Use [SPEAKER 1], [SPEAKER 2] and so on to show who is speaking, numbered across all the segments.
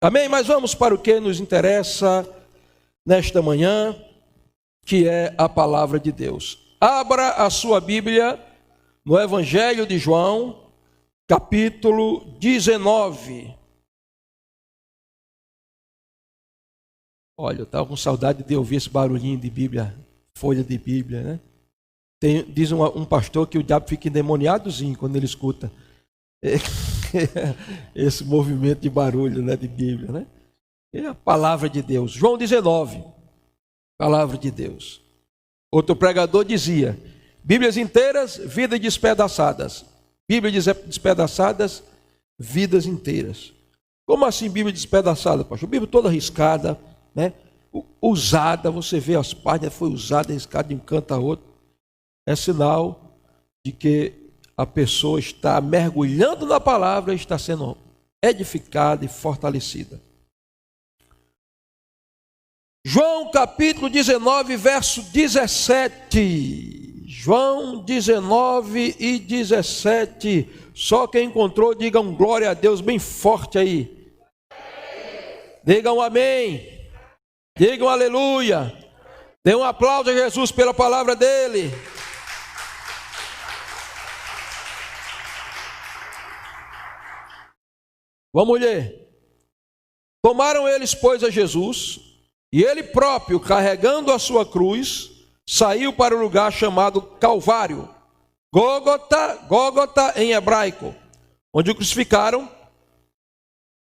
[SPEAKER 1] Amém? Mas vamos para o que nos interessa nesta manhã, que é a palavra de Deus. Abra a sua Bíblia no Evangelho de João, capítulo 19. Olha, eu estava com saudade de ouvir esse barulhinho de Bíblia, folha de Bíblia, né? Diz um pastor que o diabo fica endemoniadozinho quando ele escuta esse movimento de barulho, né, de Bíblia, né? É a palavra de Deus. João 19, palavra de Deus. Outro pregador dizia: Bíblias inteiras, vidas despedaçadas. Bíblias despedaçadas, vidas inteiras. Como assim Bíblia despedaçada, pastor? Bíblia toda riscada, né? Usada, você vê as páginas, foi usada, riscada de um canto a outro. É sinal de que a pessoa está mergulhando na palavra e está sendo edificada e fortalecida. João capítulo 19, verso 17. João 19 e 17. Só quem encontrou, digam glória a Deus bem forte aí. Digam amém. Digam aleluia. Dê um aplauso a Jesus pela palavra dele. Vamos ler. Tomaram eles, pois, a Jesus, e ele próprio, carregando a sua cruz, saiu para o lugar chamado Calvário, Gólgota em hebraico, onde o crucificaram,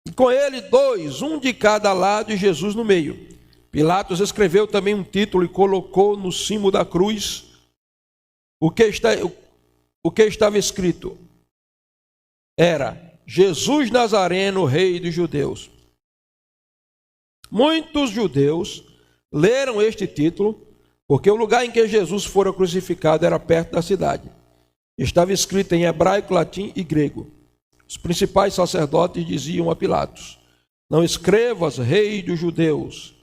[SPEAKER 1] e com ele dois, um de cada lado e Jesus no meio. Pilatos escreveu também um título e colocou no cimo da cruz o que estava escrito. Era: Jesus Nazareno, rei dos judeus. Muitos judeus leram este título porque o lugar em que Jesus fora crucificado era perto da cidade. Estava escrito em hebraico, latim e grego. Os principais sacerdotes diziam a Pilatos: não escrevas rei dos judeus.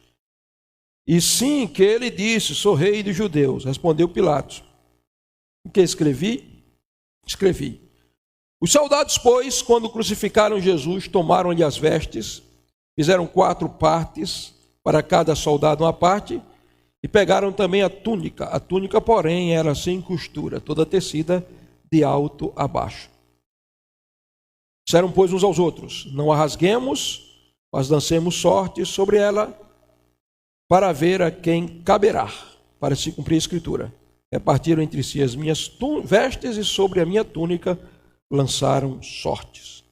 [SPEAKER 1] E sim que ele disse: sou rei dos judeus. Respondeu Pilatos: o que escrevi? Escrevi. Os soldados, pois, quando crucificaram Jesus, tomaram-lhe as vestes, fizeram 4 partes, para cada soldado uma parte, e pegaram também a túnica. A túnica, porém, era sem costura, toda tecida de alto a baixo. Disseram, pois, uns aos outros: não a rasguemos, mas lancemos sorte sobre ela, para ver a quem caberá, para se cumprir a escritura. Repartiram entre si as minhas vestes, e sobre a minha túnica lançaram sortes.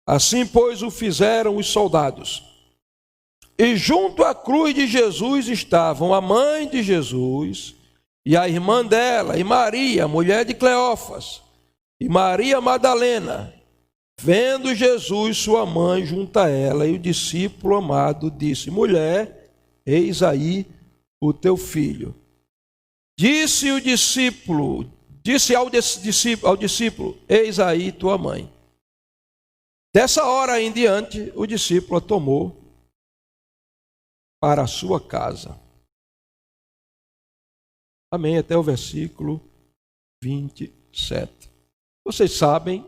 [SPEAKER 1] Assim, pois, o fizeram os soldados. E junto à cruz de Jesus estavam a mãe de Jesus e a irmã dela, e Maria, mulher de Cleófas, e Maria Madalena. Vendo Jesus sua mãe junto a ela, e o discípulo amado disse: mulher, eis aí o teu filho. Disse ao discípulo: eis aí tua mãe. Dessa hora em diante, o discípulo a tomou para a sua casa. Amém, até o versículo 27. Vocês sabem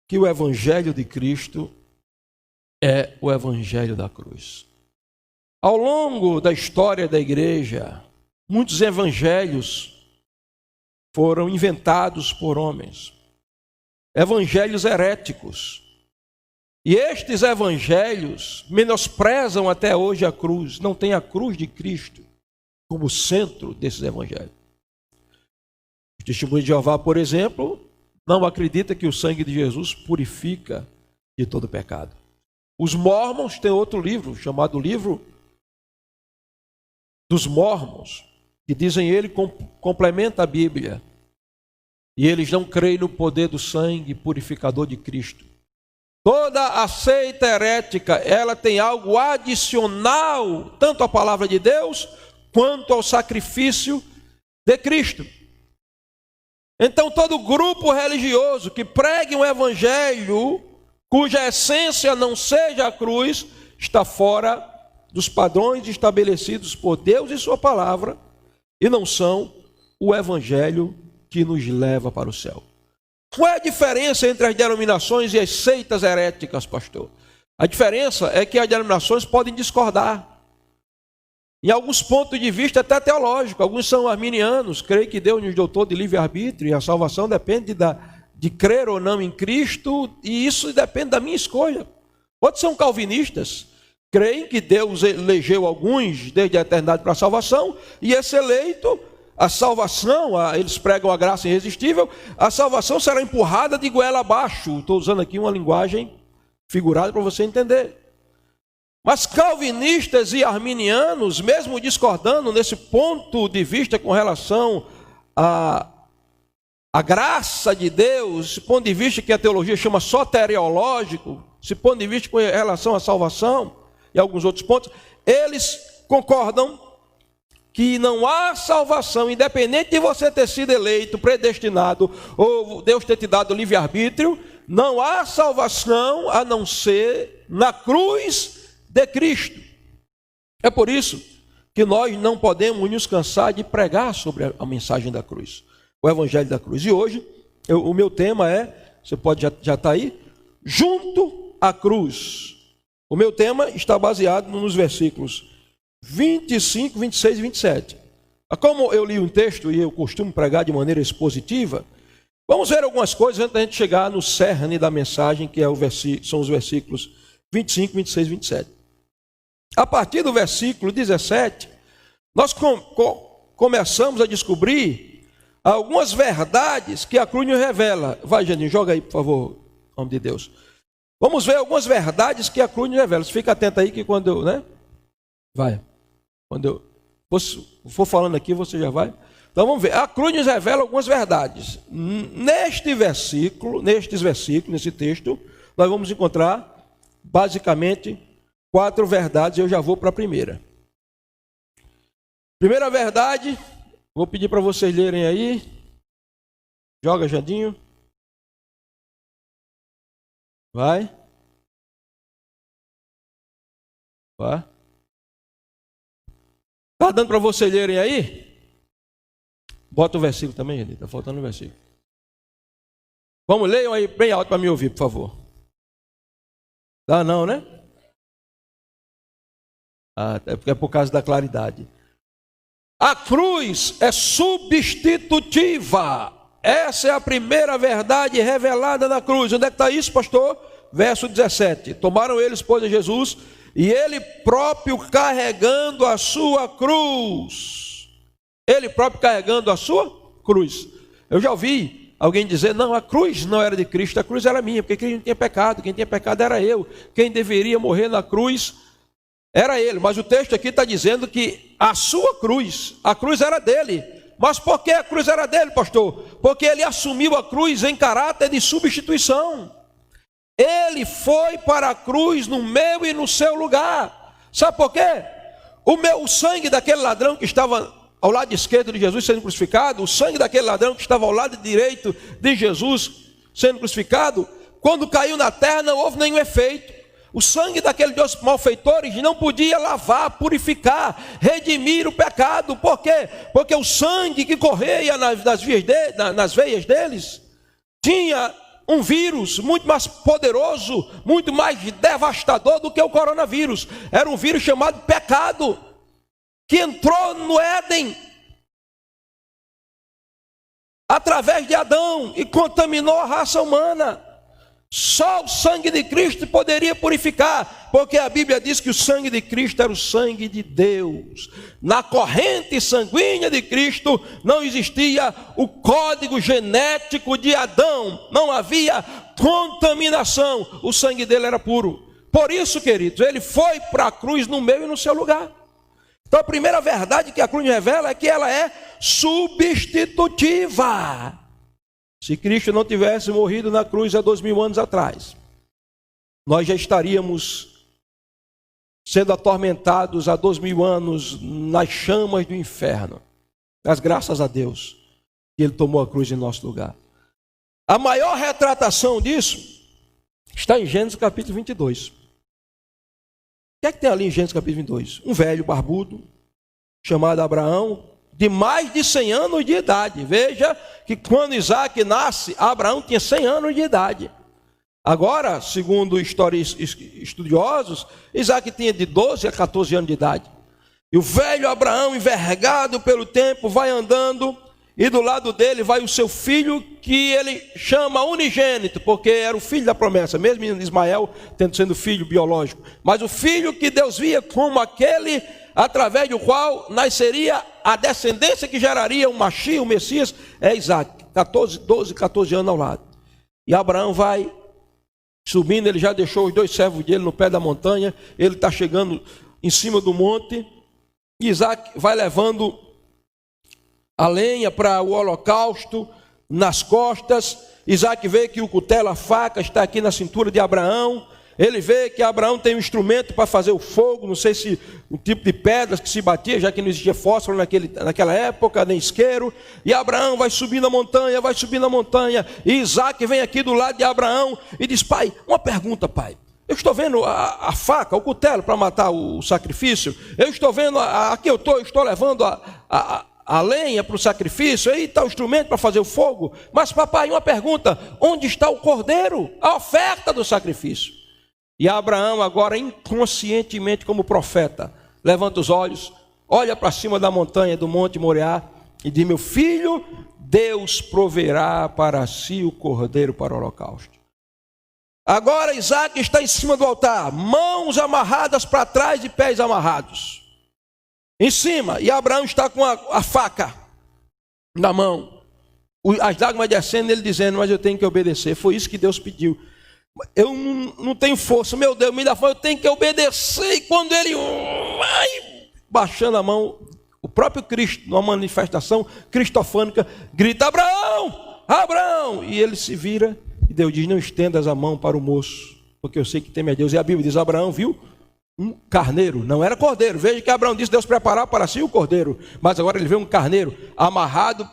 [SPEAKER 1] que o Evangelho de Cristo é o Evangelho da cruz. Ao longo da história da igreja, muitos evangelhos foram inventados por homens, evangelhos heréticos. E estes evangelhos menosprezam até hoje a cruz, não tem a cruz de Cristo como centro desses evangelhos. Os testemunhos de Jeová, por exemplo, não acreditam que o sangue de Jesus purifica de todo pecado. Os Mormons têm outro livro, chamado Livro dos Mormons, que dizem ele complementa a Bíblia. E eles não creem no poder do sangue purificador de Cristo. Toda a seita herética, ela tem algo adicional, tanto à palavra de Deus, quanto ao sacrifício de Cristo. Então todo grupo religioso que pregue um evangelho cuja essência não seja a cruz, está fora dos padrões estabelecidos por Deus e sua palavra, e não são o evangelho que nos leva para o céu. Qual é a diferença entre as denominações e as seitas heréticas, pastor? A diferença é que as denominações podem discordar. Em alguns pontos de vista até teológico. Alguns são arminianos, creem que Deus nos dotou de livre-arbítrio e a salvação depende de crer ou não em Cristo, e isso depende da minha escolha. Outros são calvinistas, creem que Deus elegeu alguns desde a eternidade para a salvação, e esse eleito, a salvação, eles pregam a graça irresistível, a salvação será empurrada de goela abaixo. Estou usando aqui uma linguagem figurada para você entender. Mas calvinistas e arminianos, mesmo discordando nesse ponto de vista com relação à graça de Deus, esse ponto de vista que a teologia chama soteriológico, esse ponto de vista com relação à salvação e alguns outros pontos, eles concordam que não há salvação, independente de você ter sido eleito, predestinado, ou Deus ter te dado livre-arbítrio, não há salvação a não ser na cruz de Cristo. É por isso que nós não podemos nos cansar de pregar sobre a mensagem da cruz, o evangelho da cruz. E hoje, o meu tema é, você pode já está aí, junto à cruz. O meu tema está baseado nos versículos 25, 26 e 27. Como eu li um texto e eu costumo pregar de maneira expositiva, vamos ver algumas coisas antes da gente chegar no cerne da mensagem, que é são os versículos 25, 26 e 27. A partir do versículo 17, nós começamos a descobrir algumas verdades que a cruz nos revela. Vai, Janinho, joga aí, por favor, em nome de Deus. Vamos ver algumas verdades que a cruz nos revela. Você fica atento aí que quando eu, vai. Quando eu for falando aqui, você já vai. Então vamos ver. A cruz nos revela algumas verdades. Nestes versículos, nesse texto, nós vamos encontrar basicamente 4 verdades. Eu já vou para a primeira. Primeira verdade, vou pedir para vocês lerem aí. Joga, Jandinho. Vai. Vai. Está dando para vocês lerem aí? Bota o versículo também, gente. Está faltando um versículo. Vamos, leiam aí bem alto para me ouvir, por favor. Dá não, né? É por causa da claridade. A cruz é substitutiva. Essa é a primeira verdade revelada na cruz. Onde é que está isso, pastor? Verso 17. Tomaram eles, pois, a Jesus, e ele próprio carregando a sua cruz. Ele próprio carregando a sua cruz. Eu já ouvi alguém dizer, não, a cruz não era de Cristo, a cruz era minha, porque Cristo não tinha pecado, quem tinha pecado era eu. Quem deveria morrer na cruz era ele. Mas o texto aqui está dizendo que a sua cruz, a cruz era dele. Mas por que a cruz era dele, pastor? Porque ele assumiu a cruz em caráter de substituição. Ele foi para a cruz no meu e no seu lugar. Sabe por quê? O sangue daquele ladrão que estava ao lado esquerdo de Jesus sendo crucificado, o sangue daquele ladrão que estava ao lado direito de Jesus sendo crucificado, quando caiu na terra não houve nenhum efeito. O sangue daqueles dois malfeitores não podia lavar, purificar, redimir o pecado. Por quê? Porque o sangue que corria nas veias deles tinha um vírus muito mais poderoso, muito mais devastador do que o coronavírus. Era um vírus chamado pecado, que entrou no Éden através de Adão e contaminou a raça humana. Só o sangue de Cristo poderia purificar, porque a Bíblia diz que o sangue de Cristo era o sangue de Deus. Na corrente sanguínea de Cristo não existia o código genético de Adão, não havia contaminação, o sangue dele era puro. Por isso, queridos, ele foi para a cruz no meu e no seu lugar. Então a primeira verdade que a cruz revela é que ela é substitutiva. Se Cristo não tivesse morrido na cruz há 2000 anos atrás, nós já estaríamos sendo atormentados há 2000 anos nas chamas do inferno. Mas graças a Deus que Ele tomou a cruz em nosso lugar. A maior retratação disso está em Gênesis capítulo 22. O que é que tem ali em Gênesis capítulo 22? Um velho barbudo chamado Abraão, de mais de 100 anos de idade. Veja que quando Isaac nasce, Abraão tinha 100 anos de idade. Agora, segundo estudiosos, Isaac tinha de 12 a 14 anos de idade. E o velho Abraão, envergado pelo tempo, vai andando, e do lado dele vai o seu filho, que ele chama unigênito, porque era o filho da promessa, mesmo Ismael tendo sendo filho biológico. Mas o filho que Deus via como aquele através do qual nasceria a descendência que geraria o Mashiach, o Messias, é Isaac. 12, 14 anos ao lado. E Abraão vai subindo, ele já deixou os 2 servos dele no pé da montanha, ele está chegando em cima do monte. Isaac vai levando a lenha para o holocausto nas costas. Isaac vê que o cutelo, a faca, está aqui na cintura de Abraão. Ele vê que Abraão tem um instrumento para fazer o fogo, não sei se um tipo de pedras que se batia, já que não existia fósforo naquela época, nem isqueiro. E Abraão vai subir na montanha, e Isaac vem aqui do lado de Abraão e diz: pai, uma pergunta, pai. Eu estou vendo a faca, o cutelo para matar o sacrifício. Eu estou vendo, aqui eu estou levando a lenha para o sacrifício. Aí está o instrumento para fazer o fogo. Mas papai, uma pergunta: onde está o cordeiro? A oferta do sacrifício. E Abraão agora inconscientemente como profeta, levanta os olhos, olha para cima da montanha, do monte Moriá, e diz: meu filho, Deus proverá para si o cordeiro para o holocausto. Agora Isaac está em cima do altar, mãos amarradas para trás e pés amarrados em cima, e Abraão está com a faca na mão, as lágrimas descendo, ele dizendo: mas eu tenho que obedecer. Foi isso que Deus pediu. Eu não tenho força, meu Deus, me dá força, eu tenho que obedecer. E quando ele vai baixando a mão, o próprio Cristo, numa manifestação cristofânica, grita: Abraão, Abraão! E ele se vira, e Deus diz: não estendas a mão para o moço, porque eu sei que teme a Deus. E a Bíblia diz: Abraão viu um carneiro, não era cordeiro. Veja que Abraão disse: Deus preparar para si o cordeiro, mas agora ele vê um carneiro amarrado,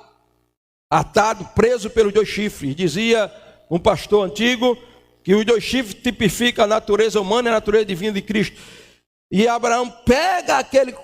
[SPEAKER 1] atado, preso pelos 2 chifres. Dizia um pastor antigo que os 2 chifres tipificam a natureza humana e a natureza divina de Cristo. E Abraão pega aquele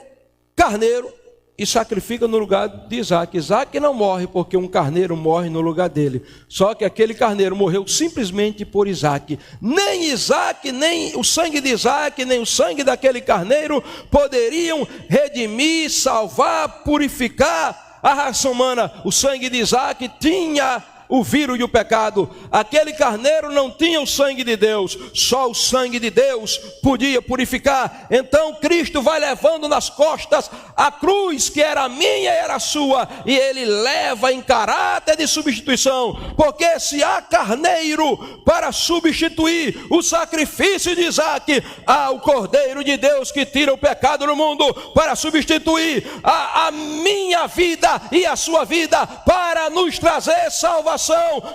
[SPEAKER 1] carneiro e sacrifica no lugar de Isaac. Isaac não morre porque um carneiro morre no lugar dele. Só que aquele carneiro morreu simplesmente por Isaac. Nem Isaac, nem o sangue de Isaac, nem o sangue daquele carneiro poderiam redimir, salvar, purificar a raça humana. O sangue de Isaac tinha o vírus e o pecado. Aquele carneiro não tinha o sangue de Deus, só o sangue de Deus podia purificar. Então Cristo vai levando nas costas a cruz que era minha e era sua, e ele leva em caráter de substituição, porque se há carneiro para substituir o sacrifício de Isaac, há o Cordeiro de Deus que tira o pecado do mundo para substituir a minha vida e a sua vida, para nos trazer salvação.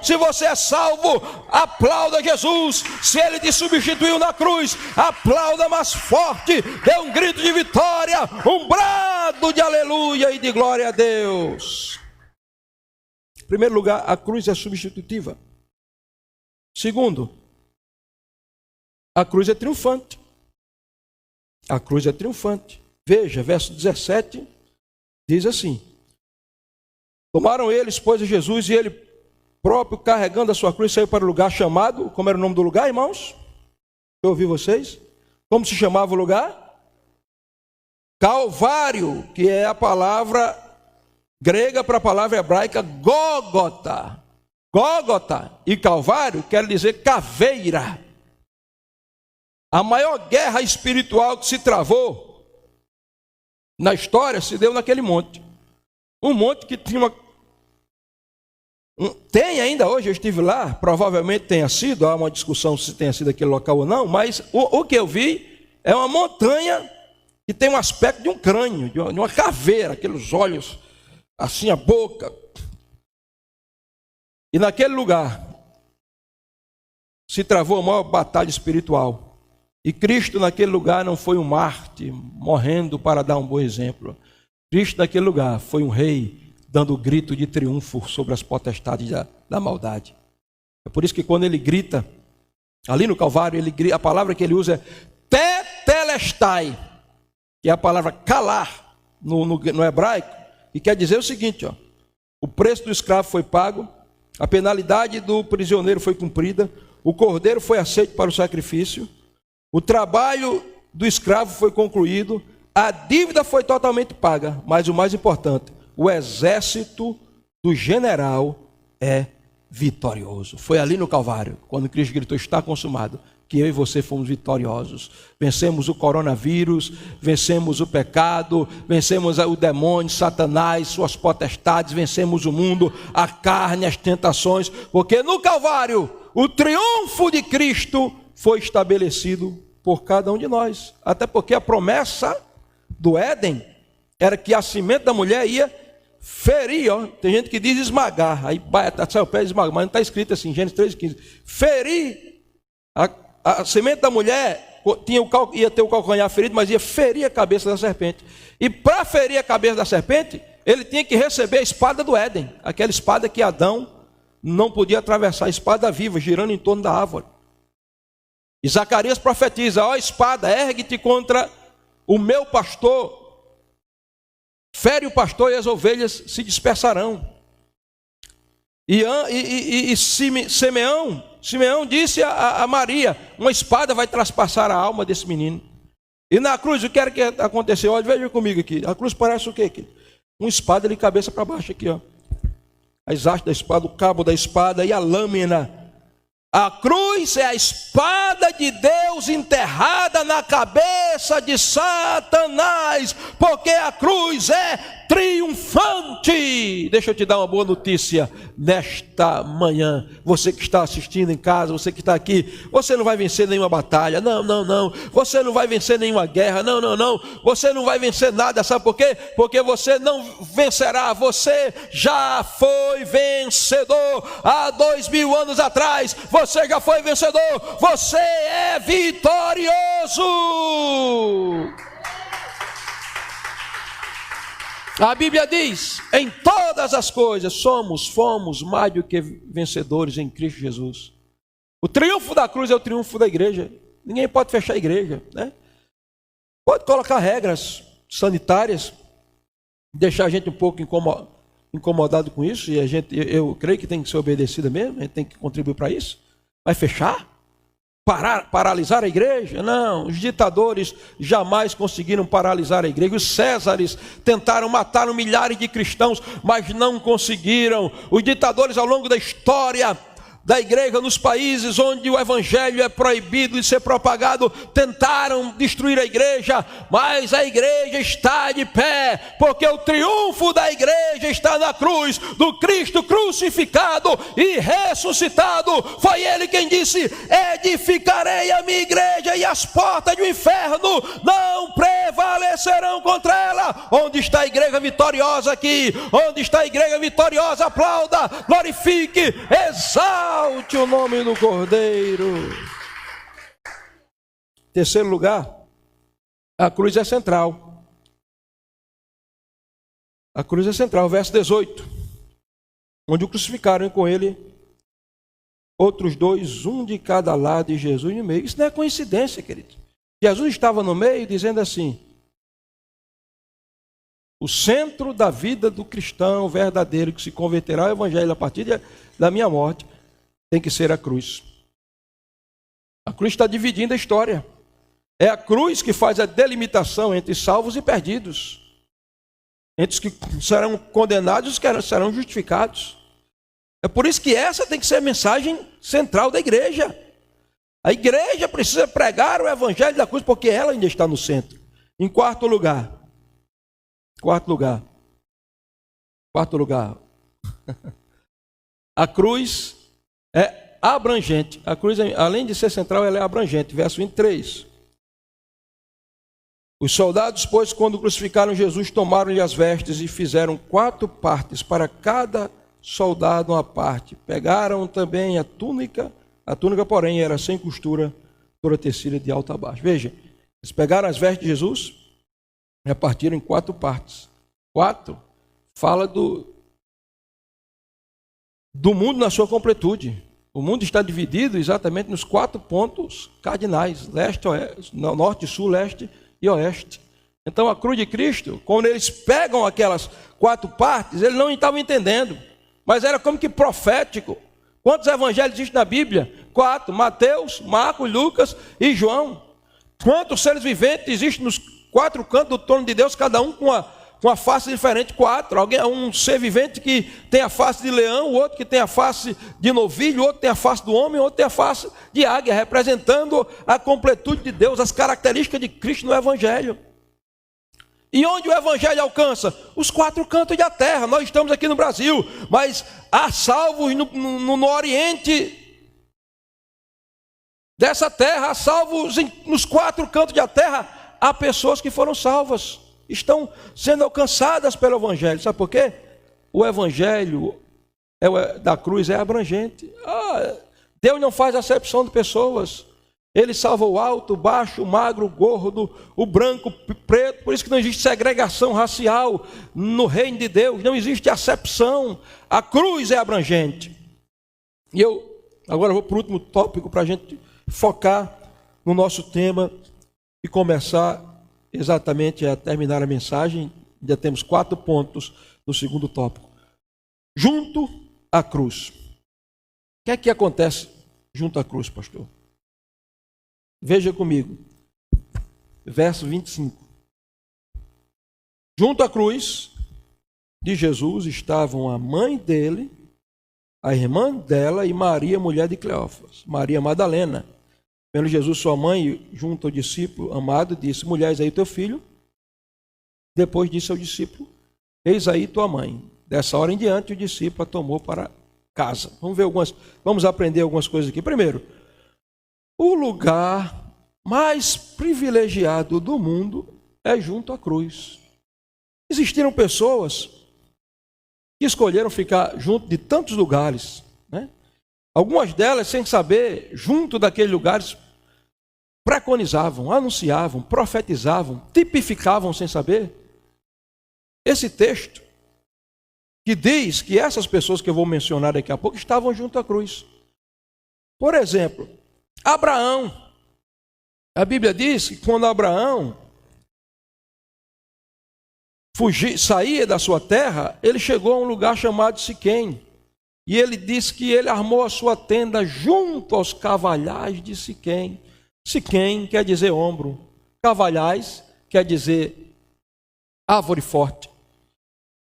[SPEAKER 1] Se você é salvo, aplauda Jesus. Se ele te substituiu na cruz, aplauda mais forte, dê um grito de vitória, um brado de aleluia e de glória a Deus. Em primeiro lugar, a cruz é substitutiva. Segundo, a cruz é triunfante. A cruz é triunfante. Veja, verso 17 diz assim: tomaram eles, pois, a Jesus, e ele próprio, carregando a sua cruz, saiu para o lugar chamado, como era o nome do lugar, irmãos? Eu ouvi vocês? Como se chamava o lugar? Calvário, que é a palavra grega para a palavra hebraica Gólgota. Gólgota e Calvário quer dizer caveira. A maior guerra espiritual que se travou na história se deu naquele monte. Um monte que tinha tem ainda hoje, eu estive lá, provavelmente tenha sido, há uma discussão se tenha sido aquele local ou não, mas o que eu vi é uma montanha que tem um aspecto de um crânio, de uma caveira, aqueles olhos, assim a boca. E naquele lugar se travou a maior batalha espiritual. E Cristo naquele lugar não foi um Marte morrendo para dar um bom exemplo. Cristo naquele lugar foi um rei dando grito de triunfo sobre as potestades da maldade. É por isso que quando ele grita, ali no Calvário, ele grita, a palavra que ele usa é tetelestai, que é a palavra calar no hebraico, e quer dizer o seguinte: o preço do escravo foi pago, a penalidade do prisioneiro foi cumprida, o cordeiro foi aceito para o sacrifício, o trabalho do escravo foi concluído, a dívida foi totalmente paga, mas o mais importante, o exército do general é vitorioso. Foi ali no Calvário, quando Cristo gritou, está consumado, que eu e você fomos vitoriosos. Vencemos o coronavírus, vencemos o pecado, vencemos o demônio, Satanás, suas potestades, vencemos o mundo, a carne, as tentações, porque no Calvário o triunfo de Cristo foi estabelecido por cada um de nós. Até porque a promessa do Éden era que a semente da mulher ia ferir, ó. Tem gente que diz esmagar, aí sai o pé e esmaga, mas não está escrito assim, Gênesis 3,15. Ferir, a semente da mulher ia ter o calcanhar ferido, mas ia ferir a cabeça da serpente. E para ferir a cabeça da serpente, ele tinha que receber a espada do Éden, aquela espada que Adão não podia atravessar, a espada viva, girando em torno da árvore. E Zacarias profetiza, ó espada, ergue-te contra o meu pastor, fere o pastor e as ovelhas se dispersarão. E Simeão disse a Maria, uma espada vai traspassar a alma desse menino. E na cruz, o que era que aconteceu? Olha, veja comigo aqui, a cruz parece o quê aqui? Uma espada de cabeça para baixo aqui, ó. As hastes da espada, o cabo da espada e a lâmina. A cruz é a espada de Deus enterrada na cabeça de Satanás, porque a cruz é triunfante. Deixa eu te dar uma boa notícia nesta manhã. Você que está assistindo em casa, você que está aqui, você não vai vencer nenhuma batalha, não. Você não vai vencer nenhuma guerra, não. Você não vai vencer nada, sabe por quê? Porque você não vencerá, você já foi vencedor. Há 2000 anos atrás, você já foi vencedor, você é vitorioso. A Bíblia diz, em todas as coisas fomos mais do que vencedores em Cristo Jesus. O triunfo da cruz é o triunfo da igreja. Ninguém pode fechar a igreja, né? Pode colocar regras sanitárias, deixar a gente um pouco incomodado com isso, e eu creio que tem que ser obedecida mesmo, a gente tem que contribuir para isso. Vai fechar? Paralisar a igreja? Não, os ditadores jamais conseguiram paralisar a igreja. Os Césares tentaram matar milhares de cristãos, mas não conseguiram. Os ditadores ao longo da história da igreja nos países onde o evangelho é proibido de ser propagado, tentaram destruir a igreja, mas a igreja está de pé, porque o triunfo da igreja está na cruz do Cristo crucificado e ressuscitado. Foi ele quem disse, edificarei a minha igreja e as portas do inferno não prevalecerão contra ela. Onde está a igreja vitoriosa aqui? Onde está a igreja vitoriosa? Aplauda, glorifique, exalte o nome do Cordeiro. Terceiro lugar, a cruz é central. A cruz é central, verso 18. Onde o crucificaram com ele outros dois, um de cada lado e Jesus no meio. Isso não é coincidência, querido. Jesus estava no meio dizendo assim, o centro da vida do cristão verdadeiro que se converterá ao evangelho a partir da minha morte tem que ser a cruz. A cruz está dividindo a história. É a cruz que faz a delimitação entre salvos e perdidos, entre os que serão condenados e os que serão justificados. É por isso que essa tem que ser a mensagem central da igreja. A igreja precisa pregar o evangelho da cruz, porque ela ainda está no centro. Em quarto lugar. A cruz é abrangente. A cruz, além de ser central, ela é abrangente. Verso 23. Os soldados, pois, quando crucificaram Jesus, tomaram-lhe as vestes e fizeram 4 partes, para cada soldado uma parte. Pegaram também a túnica, porém, era sem costura, toda tecida de alto a baixo. Veja, eles pegaram as vestes de Jesus e repartiram em 4 partes. 4 fala do mundo na sua completude. O mundo está dividido exatamente nos 4 pontos cardinais: leste, oeste, norte, sul, leste e oeste. Então a cruz de Cristo, quando eles pegam aquelas 4 partes, eles não estavam entendendo, mas era como que profético Quantos evangelhos existem na Bíblia? 4, Mateus, Marcos, Lucas e João. Quantos seres viventes existem nos 4 cantos do trono de Deus, cada um com uma face diferente? 4. Um ser vivente que tem a face de leão, o outro que tem a face de novilho, o outro tem a face do homem, o outro tem a face de águia, representando a completude de Deus, as características de Cristo no evangelho. E onde o evangelho alcança? Os 4 cantos da terra. Nós estamos aqui no Brasil, mas há salvos no Oriente dessa terra, há salvos nos 4 cantos da terra. Há pessoas que foram salvas, estão sendo alcançadas pelo evangelho. Sabe por quê? O evangelho da cruz é abrangente. Deus não faz acepção de pessoas. Ele salva o alto, o baixo, o magro, o gordo, o branco, o preto. Por isso que não existe segregação racial no reino de Deus. Não existe acepção. A cruz é abrangente. E eu agora vou para o último tópico para a gente focar no nosso tema e começar exatamente a terminar a mensagem. Já temos 4 pontos no segundo tópico. Junto à cruz. O que acontece junto à cruz, pastor? Veja comigo, verso 25. Junto à cruz de Jesus estavam a mãe dele, a irmã dela e Maria, mulher de Cleófas, Maria Madalena. Vendo Jesus, sua mãe, junto ao discípulo amado, disse: mulher, eis aí teu filho. Depois disse ao discípulo: eis aí tua mãe. Dessa hora em diante, o discípulo a tomou para casa. Vamos aprender algumas coisas aqui. Primeiro, o lugar mais privilegiado do mundo é junto à cruz. Existiram pessoas que escolheram ficar junto de tantos lugares, né? Algumas delas, sem saber, junto daqueles lugares, preconizavam, anunciavam, profetizavam, tipificavam sem saber. Esse texto que diz que essas pessoas que eu vou mencionar daqui a pouco estavam junto à cruz. Por exemplo, Abraão. A Bíblia diz que quando Abraão saía da sua terra, ele chegou a um lugar chamado Siquém. E ele diz que ele armou a sua tenda junto aos cavalhais de Siquém. Siquém quer dizer ombro. Cavalhais quer dizer árvore forte.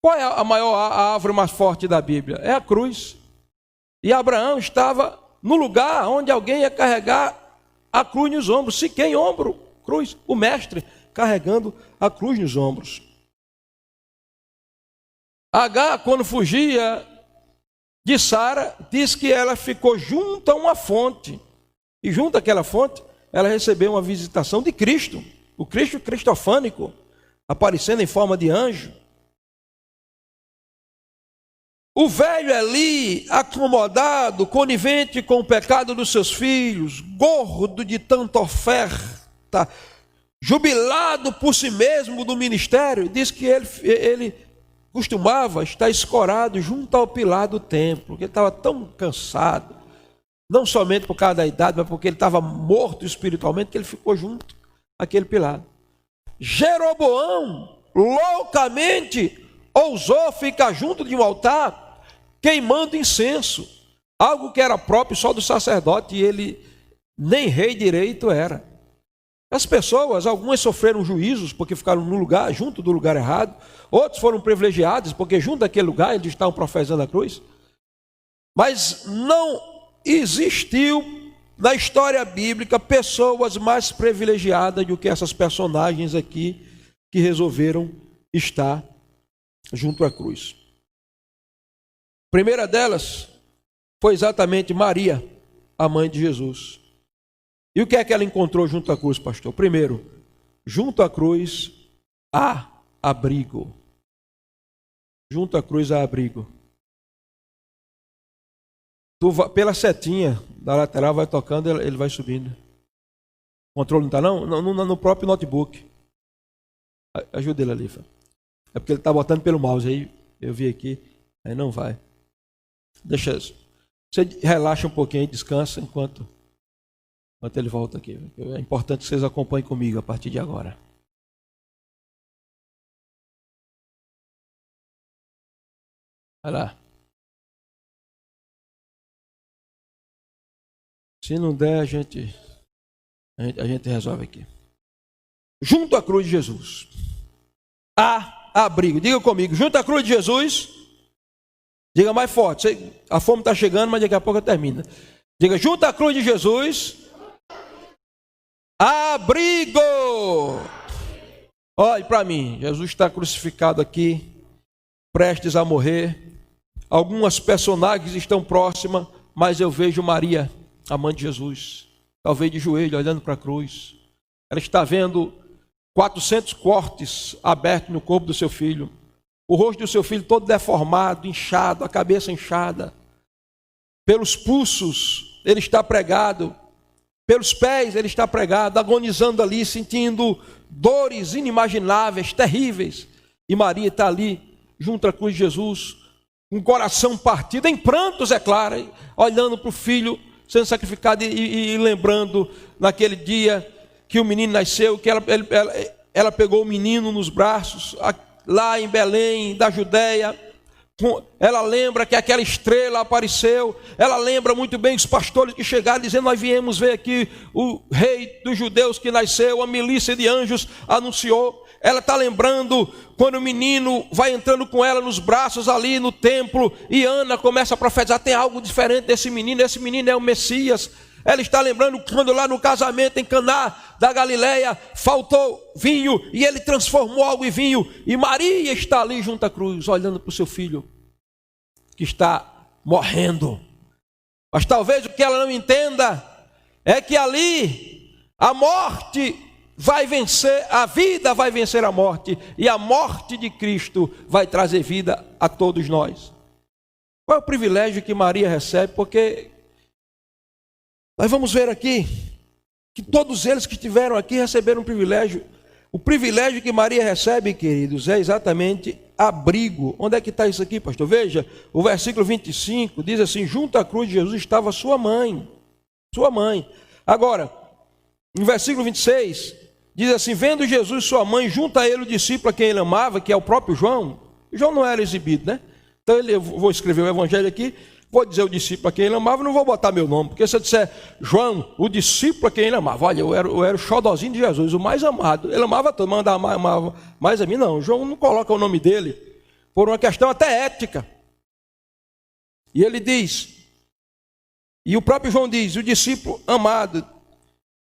[SPEAKER 1] Qual é a maior árvore mais forte da Bíblia? É a cruz. E Abraão estava no lugar onde alguém ia carregar a cruz nos ombros. Siquém, ombro, cruz. O mestre carregando a cruz nos ombros. Agar, quando fugia de Sara, diz que ela ficou junto a uma fonte. E junto àquela fonte, ela recebeu uma visitação de Cristo. O Cristo cristofânico, aparecendo em forma de anjo. O velho Eli, acomodado, conivente com o pecado dos seus filhos, gordo de tanta oferta, jubilado por si mesmo do ministério, diz que ele costumava estar escorado junto ao pilar do templo, porque ele estava tão cansado, não somente por causa da idade, mas porque ele estava morto espiritualmente, que ele ficou junto àquele pilar. Jeroboão, loucamente, ousou ficar junto de um altar, queimando incenso, algo que era próprio só do sacerdote, e ele nem rei direito era. As pessoas, algumas sofreram juízos porque ficaram no lugar, junto do lugar errado, outros foram privilegiados porque junto daquele lugar eles estavam profetizando a cruz. Mas não existiu na história bíblica pessoas mais privilegiadas do que essas personagens aqui que resolveram estar junto à cruz. A primeira delas foi exatamente Maria, a mãe de Jesus. E o que é que ela encontrou junto à cruz, pastor? Primeiro, junto à cruz há abrigo. Junto à cruz há abrigo. Pela setinha da lateral vai tocando, ele vai subindo. O controle não está não? No próprio notebook. Ajuda ele ali, Fã. É porque ele está botando pelo mouse aí. Eu vi aqui, aí não vai. Deixa isso. Você relaxa um pouquinho e descansa enquanto ele volta aqui. É importante que vocês acompanhem comigo a partir de agora. Vai lá. Se não der, a gente resolve aqui. Junto à cruz de Jesus há abrigo. Diga comigo, junto à cruz de Jesus. Diga mais forte. A fome está chegando, mas daqui a pouco termina. Diga, junto à cruz de Jesus há abrigo. Olhe para mim, Jesus está crucificado aqui, prestes a morrer. Algumas personagens estão próximas, mas eu vejo Maria, a mãe de Jesus, talvez de joelho, olhando para a cruz. Ela está vendo 400 cortes abertos no corpo do seu filho. O rosto do seu filho todo deformado, inchado, a cabeça inchada. Pelos pulsos ele está pregado. Pelos pés ele está pregado, agonizando ali, sentindo dores inimagináveis, terríveis. E Maria está ali, junto à cruz de Jesus, com o coração partido, em prantos, é claro, olhando para o filho sendo sacrificado e lembrando naquele dia que o menino nasceu, que ela pegou o menino nos braços, lá em Belém, da Judéia. Ela lembra que aquela estrela apareceu. Ela lembra muito bem os pastores que chegaram dizendo: nós viemos ver aqui o rei dos judeus que nasceu. A milícia de anjos anunciou. Ela está lembrando quando o menino vai entrando com ela nos braços ali no templo, e Ana começa a profetizar: tem algo diferente desse menino, esse menino é o Messias. Ela está lembrando quando lá no casamento em Caná da Galileia faltou vinho e ele transformou algo em vinho. E Maria está ali junto à cruz, olhando para o seu filho que está morrendo. Mas talvez o que ela não entenda é que ali a morte vai vencer, a vida vai vencer a morte, e a morte de Cristo vai trazer vida a todos nós. Qual é o privilégio que Maria recebe? Porque nós vamos ver aqui que todos eles que estiveram aqui receberam um privilégio. O privilégio que Maria recebe, queridos, é exatamente abrigo. Onde é que está isso aqui, pastor? Veja, o versículo 25 diz assim: junto à cruz de Jesus estava sua mãe. Sua mãe. Agora, no versículo 26, diz assim: vendo Jesus sua mãe, junto a ele o discípulo a quem ele amava, que é o próprio João. João não era exibido, né? Então eu vou escrever o evangelho aqui. Vou dizer o discípulo a quem ele amava, não vou botar meu nome, porque se eu disser João, o discípulo a quem ele amava, olha, eu era o xodozinho de Jesus, o mais amado. Ele amava todo mundo, amava mais a mim, não. João não coloca o nome dele, por uma questão até ética. E ele diz, e o próprio João diz, o discípulo amado.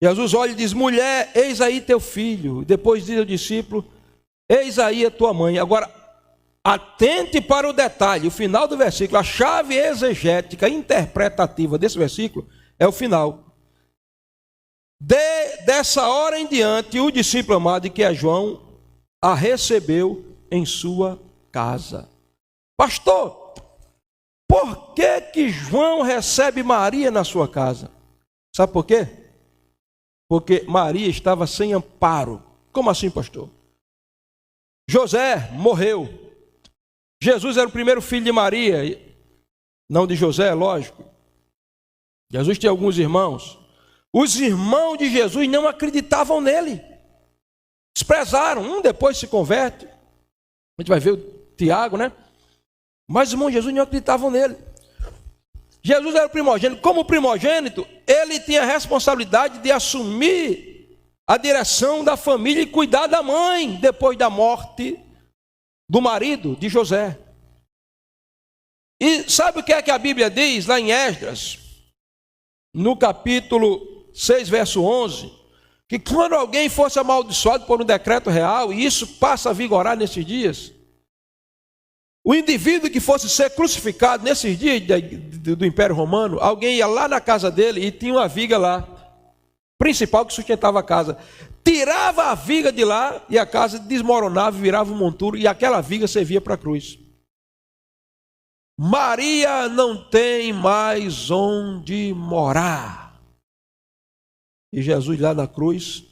[SPEAKER 1] Jesus olha e diz: mulher, eis aí teu filho. Depois diz ao discípulo: eis aí a tua mãe. Agora, atente para o detalhe, o final do versículo, a chave exegética, interpretativa desse versículo é o final. Dessa hora em diante, o discípulo amado, que é João, a recebeu em sua casa. Pastor, por que João recebe Maria na sua casa? Sabe por quê? Porque Maria estava sem amparo. Como assim, pastor? José morreu. Jesus era o primeiro filho de Maria, não de José, lógico. Jesus tinha alguns irmãos. Os irmãos de Jesus não acreditavam nele. Desprezaram. Um depois se converte. A gente vai ver o Tiago, né? Mas os irmãos de Jesus não acreditavam nele. Jesus era o primogênito. Como primogênito, ele tinha a responsabilidade de assumir a direção da família e cuidar da mãe depois da morte do marido de José. E sabe o que é que a Bíblia diz lá em Esdras, no capítulo 6, verso 11, que quando alguém fosse amaldiçoado por um decreto real, e isso passa a vigorar nesses dias, o indivíduo que fosse ser crucificado nesses dias do Império Romano, alguém ia lá na casa dele e tinha uma viga lá, principal que sustentava a casa. Tirava a viga de lá e a casa desmoronava, virava um monturo, e aquela viga servia para a cruz. Maria não tem mais onde morar. E Jesus lá na cruz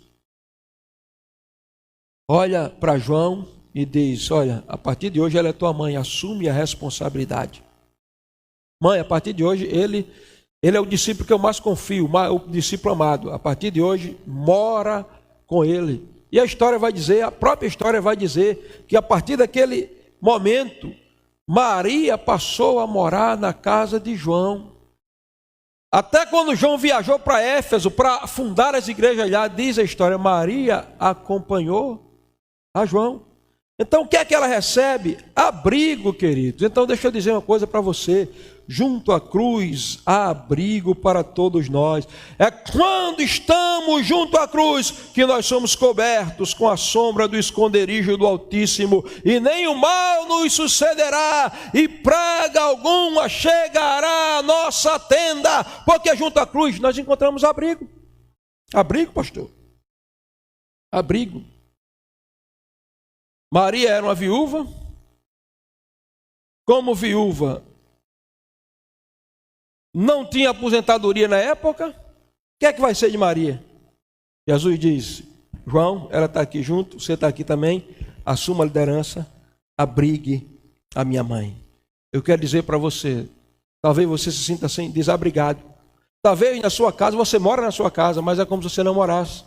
[SPEAKER 1] olha para João e diz: olha, a partir de hoje ela é tua mãe, assume a responsabilidade. Mãe, a partir de hoje ele é o discípulo que eu mais confio, o discípulo amado. A partir de hoje mora com ele. E a história vai dizer, a própria história vai dizer, que a partir daquele momento, Maria passou a morar na casa de João. Até quando João viajou para Éfeso para fundar as igrejas lá, diz a história, Maria acompanhou a João. Então o que é que ela recebe? Abrigo, queridos. Então deixa eu dizer uma coisa para você. Junto à cruz há abrigo para todos nós. É quando estamos junto à cruz que nós somos cobertos com a sombra do esconderijo do Altíssimo, e nenhum mal nos sucederá, e praga alguma chegará à nossa tenda, porque junto à cruz nós encontramos abrigo. Abrigo, pastor. Abrigo. Maria era uma viúva. Como viúva, não tinha aposentadoria na época. O que é que vai ser de Maria? Jesus diz, João, ela está aqui junto, você está aqui também, assuma a liderança, abrigue a minha mãe. Eu quero dizer para você, talvez você se sinta assim, desabrigado. Talvez na sua casa, você mora na sua casa, mas é como se você não morasse.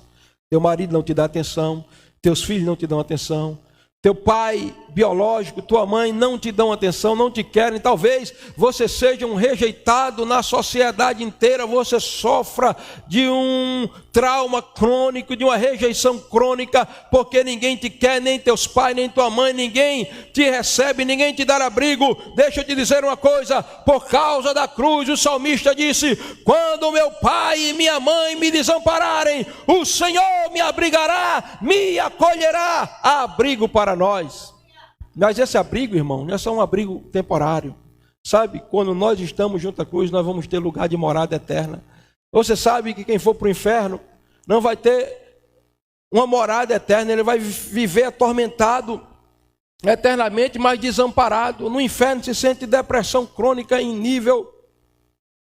[SPEAKER 1] Teu marido não te dá atenção, teus filhos não te dão atenção, teu pai biológico, tua mãe não te dão atenção, não te querem. Talvez você seja um rejeitado na sociedade inteira, você sofra de um trauma crônico, de uma rejeição crônica, porque ninguém te quer, nem teus pais, nem tua mãe, ninguém te recebe, ninguém te dá abrigo. Deixa eu te dizer uma coisa, por causa da cruz, o salmista disse, quando meu pai e minha mãe me desampararem, o Senhor me abrigará, me acolherá. Há abrigo para nós. Mas esse abrigo, irmão, não é só um abrigo temporário. Sabe, quando nós estamos junto à cruz, nós vamos ter lugar de morada eterna. Você sabe que quem for para o inferno não vai ter uma morada eterna, ele vai viver atormentado eternamente, mas desamparado. No inferno se sente depressão crônica em nível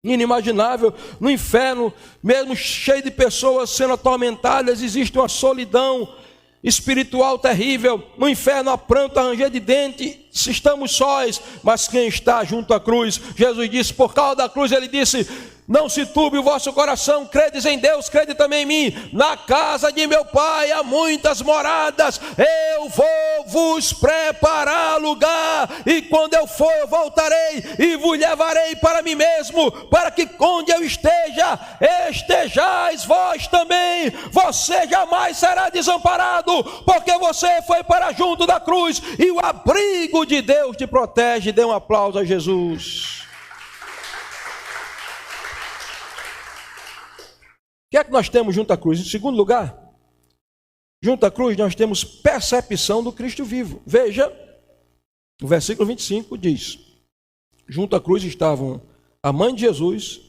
[SPEAKER 1] inimaginável. No inferno, mesmo cheio de pessoas sendo atormentadas, existe uma solidão espiritual terrível. No inferno há pranto, a ranger de dente, se estamos sós, mas quem está junto à cruz, Jesus disse, por causa da cruz, ele disse, não se turbe o vosso coração, credes em Deus, crede também em mim, na casa de meu pai há muitas moradas, eu vou vos preparar lugar, e quando eu for eu voltarei, e vos levarei para mim mesmo, para que onde eu esteja, estejais vós também. Você jamais será desamparado, porque você foi para junto da cruz, e o abrigo de Deus te protege. Dê um aplauso a Jesus. O que é que nós temos junto à cruz? Em segundo lugar, junto à cruz nós temos percepção do Cristo vivo. Veja, o versículo 25 diz, junto à cruz estavam a mãe de Jesus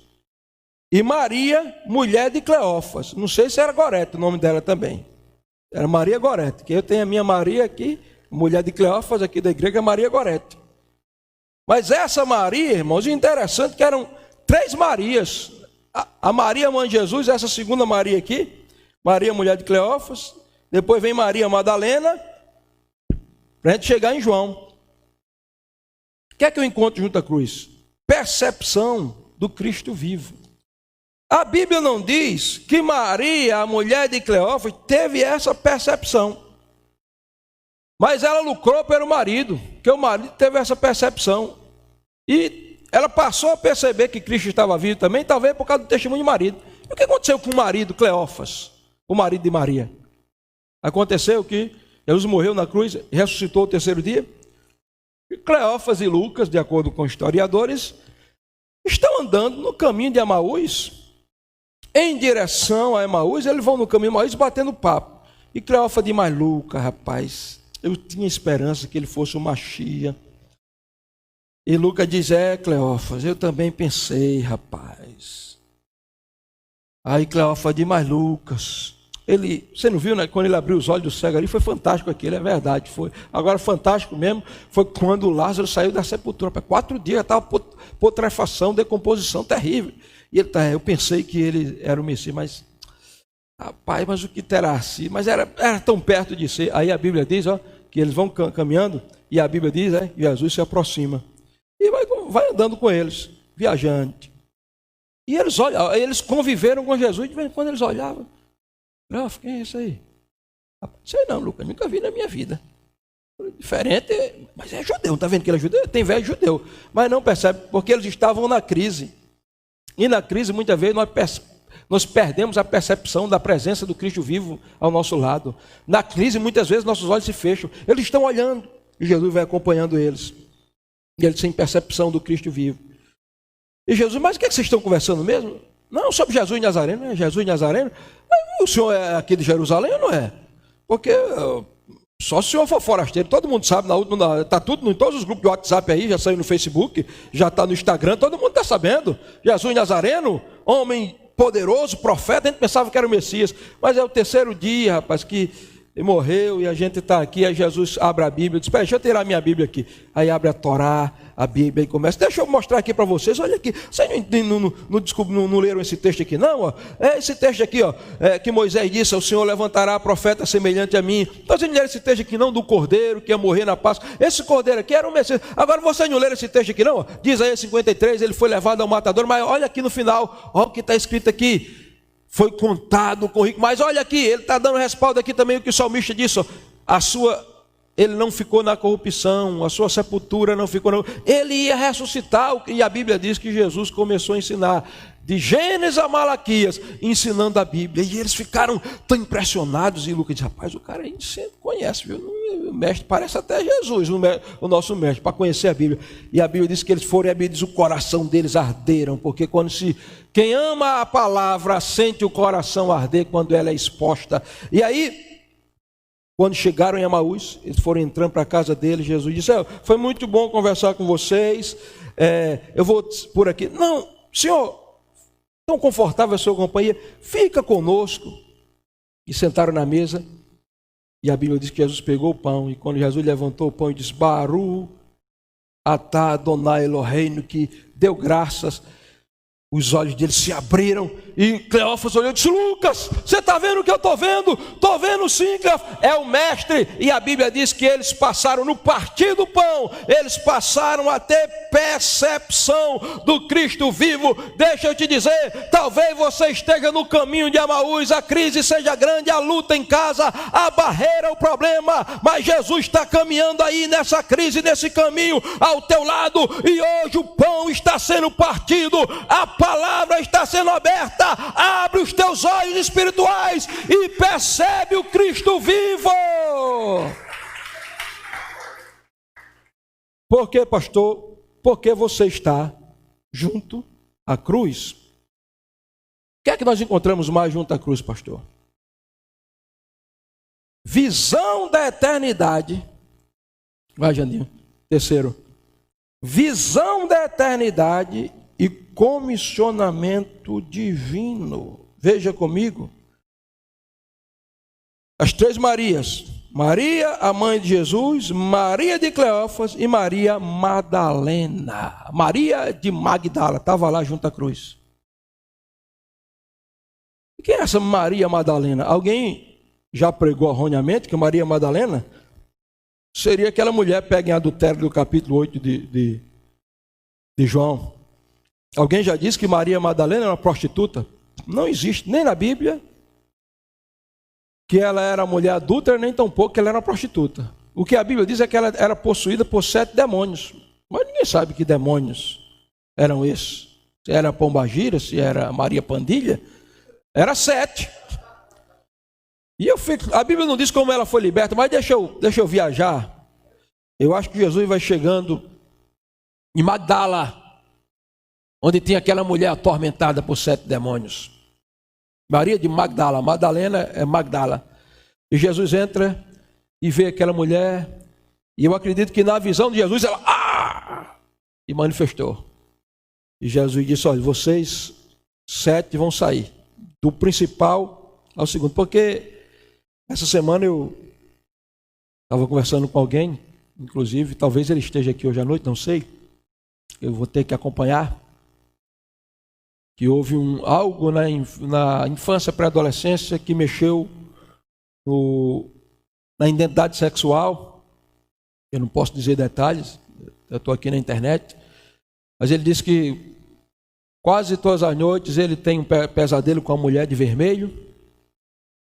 [SPEAKER 1] e Maria, mulher de Cleófas. Não sei se era Gorete o nome dela também. Era Maria Gorete, que eu tenho a minha Maria aqui, mulher de Cleófas, aqui da igreja, Maria Gorete. Mas essa Maria, irmãos, interessante que eram 3 Marias. A Maria, mãe de Jesus, essa segunda Maria aqui, Maria, mulher de Cleófas, depois vem Maria Madalena, para a gente chegar em João. O que é que eu encontro junto à cruz? Percepção do Cristo vivo. A Bíblia não diz que Maria, a mulher de Cleófas, teve essa percepção, mas ela lucrou pelo marido, que o marido teve essa percepção, e ela passou a perceber que Cristo estava vivo também, talvez por causa do testemunho de marido. E o que aconteceu com o marido, Cleófas, o marido de Maria? Aconteceu que Jesus morreu na cruz, ressuscitou o 3º dia. E Cleófas e Lucas, de acordo com historiadores, estão andando no caminho de Emaús, em direção a Emaús. Eles vão no caminho de Emaús batendo papo. E Cleófas diz, mas Lucas, rapaz, eu tinha esperança que ele fosse o Machia. E Lucas diz, Cleófas, eu também pensei, rapaz. Aí Cleófas diz, mas Lucas, você não viu, né? Quando ele abriu os olhos do cego ali, foi fantástico aquilo, é verdade, foi. Agora, fantástico mesmo, foi quando Lázaro saiu da sepultura, para 4 dias, estava putrefação, decomposição terrível. E ele eu pensei que ele era o Messias, mas, rapaz, mas o que terá sido? Mas era tão perto de ser. Aí a Bíblia diz, que eles vão caminhando, e a Bíblia diz, e Jesus se aproxima. E vai andando com eles, viajante. E eles conviveram com Jesus, de vez em quando eles olhavam. Quem é isso aí? Sei não, Lucas, nunca vi na minha vida. Diferente, mas é judeu, está vendo que ele é judeu? Tem velho judeu, mas não percebe, porque eles estavam na crise. E na crise, muitas vezes, nós perdemos a percepção da presença do Cristo vivo ao nosso lado. Na crise, muitas vezes, nossos olhos se fecham. Eles estão olhando e Jesus vai acompanhando eles. E eles têm percepção do Cristo vivo. E Jesus, mas o que é que vocês estão conversando mesmo? Não, sobre Jesus Nazareno, é Jesus Nazareno. O senhor é aqui de Jerusalém ou não é? Porque só se o senhor for forasteiro, todo mundo sabe, está tudo em todos os grupos de WhatsApp aí, já saiu no Facebook, já está no Instagram, todo mundo está sabendo. Jesus Nazareno, homem poderoso, profeta, a gente pensava que era o Messias, mas é o terceiro dia, rapaz, que morreu e a gente está aqui, aí Jesus abre a Bíblia, diz, espera, deixa eu tirar a minha Bíblia aqui, aí abre a Torá, a Bíblia e começa, deixa eu mostrar aqui para vocês, olha aqui, vocês não leram esse texto aqui não? Ó? É esse texto aqui, ó, que Moisés disse, o Senhor levantará profeta semelhante a mim. Então vocês não leram esse texto aqui não, do cordeiro que ia morrer na Páscoa, esse cordeiro aqui era o Messias. Agora vocês não leram esse texto aqui não? Ó? Diz aí 53, ele foi levado ao matador, mas olha aqui no final, olha o que está escrito aqui, foi contado com rico, mas olha aqui, ele está dando respaldo aqui também o que o salmista disse, ó, ele não ficou na corrupção, a sua sepultura não ficou, ele ia ressuscitar, e a Bíblia diz que Jesus começou a ensinar, de Gênesis a Malaquias, ensinando a Bíblia, e eles ficaram tão impressionados, e Lucas disse, rapaz, o cara aí você conhece, viu? O mestre parece até Jesus, o nosso mestre, para conhecer a Bíblia, e a Bíblia diz que eles foram, e a Bíblia diz, o coração deles arderam, porque quem ama a palavra, sente o coração arder quando ela é exposta, e aí, quando chegaram em Emaús, eles foram entrando para a casa dele, Jesus disse, foi muito bom conversar com vocês, eu vou por aqui. Não, senhor, tão confortável a sua companhia, fica conosco. E sentaram na mesa, e a Bíblia diz que Jesus pegou o pão, e quando Jesus levantou o pão e disse, Baru atah Adonai Eloheinu, que deu graças, os olhos dele se abriram, e Cleófas olhou e disse, Lucas, você está vendo o que eu estou vendo? Estou vendo sim, Cleófas. É o mestre, e a Bíblia diz que eles passaram no partir do pão, eles passaram a ter percepção do Cristo vivo. Deixa eu te dizer, talvez você esteja no caminho de Emaús, a crise seja grande, a luta em casa, a barreira, o problema, mas Jesus está caminhando aí nessa crise, nesse caminho ao teu lado, e hoje o pão está sendo partido, a palavra está sendo aberta, abre os teus olhos espirituais e percebe o Cristo vivo. Por quê, pastor? Porque você está junto à cruz. O que é que nós encontramos mais junto à cruz, pastor? Visão da eternidade. Vai, Jandinho. Terceiro. Visão da eternidade e comissionamento divino. Veja comigo. As três Marias. Maria, a mãe de Jesus, Maria de Cleófas e Maria Madalena. Maria de Magdala estava lá junto à cruz. E quem é essa Maria Madalena? Alguém já pregou erroneamente que Maria Madalena seria aquela mulher pega em adultério do capítulo 8 de João. Alguém já disse que Maria Madalena era uma prostituta? Não existe nem na Bíblia que ela era mulher adúltera, nem tampouco que ela era uma prostituta. O que a Bíblia diz é que ela era possuída por 7 demônios. Mas ninguém sabe que demônios eram esses. Se era Pombagira, se era Maria Pandilha, era 7. E a Bíblia não diz como ela foi liberta, mas deixa eu viajar. Eu acho que Jesus vai chegando em Magdala, onde tinha aquela mulher atormentada por 7 demônios. Maria de Magdala, Madalena é Magdala. E Jesus entra e vê aquela mulher, e eu acredito que na visão de Jesus ela e manifestou. E Jesus disse, olha, vocês 7 vão sair, do principal ao segundo, porque essa semana eu estava conversando com alguém, inclusive, talvez ele esteja aqui hoje à noite, não sei, eu vou ter que acompanhar, que houve algo na infância, pré-adolescência, que mexeu na identidade sexual. Eu não posso dizer detalhes, eu estou aqui na internet, mas ele disse que quase todas as noites ele tem um pesadelo com a mulher de vermelho,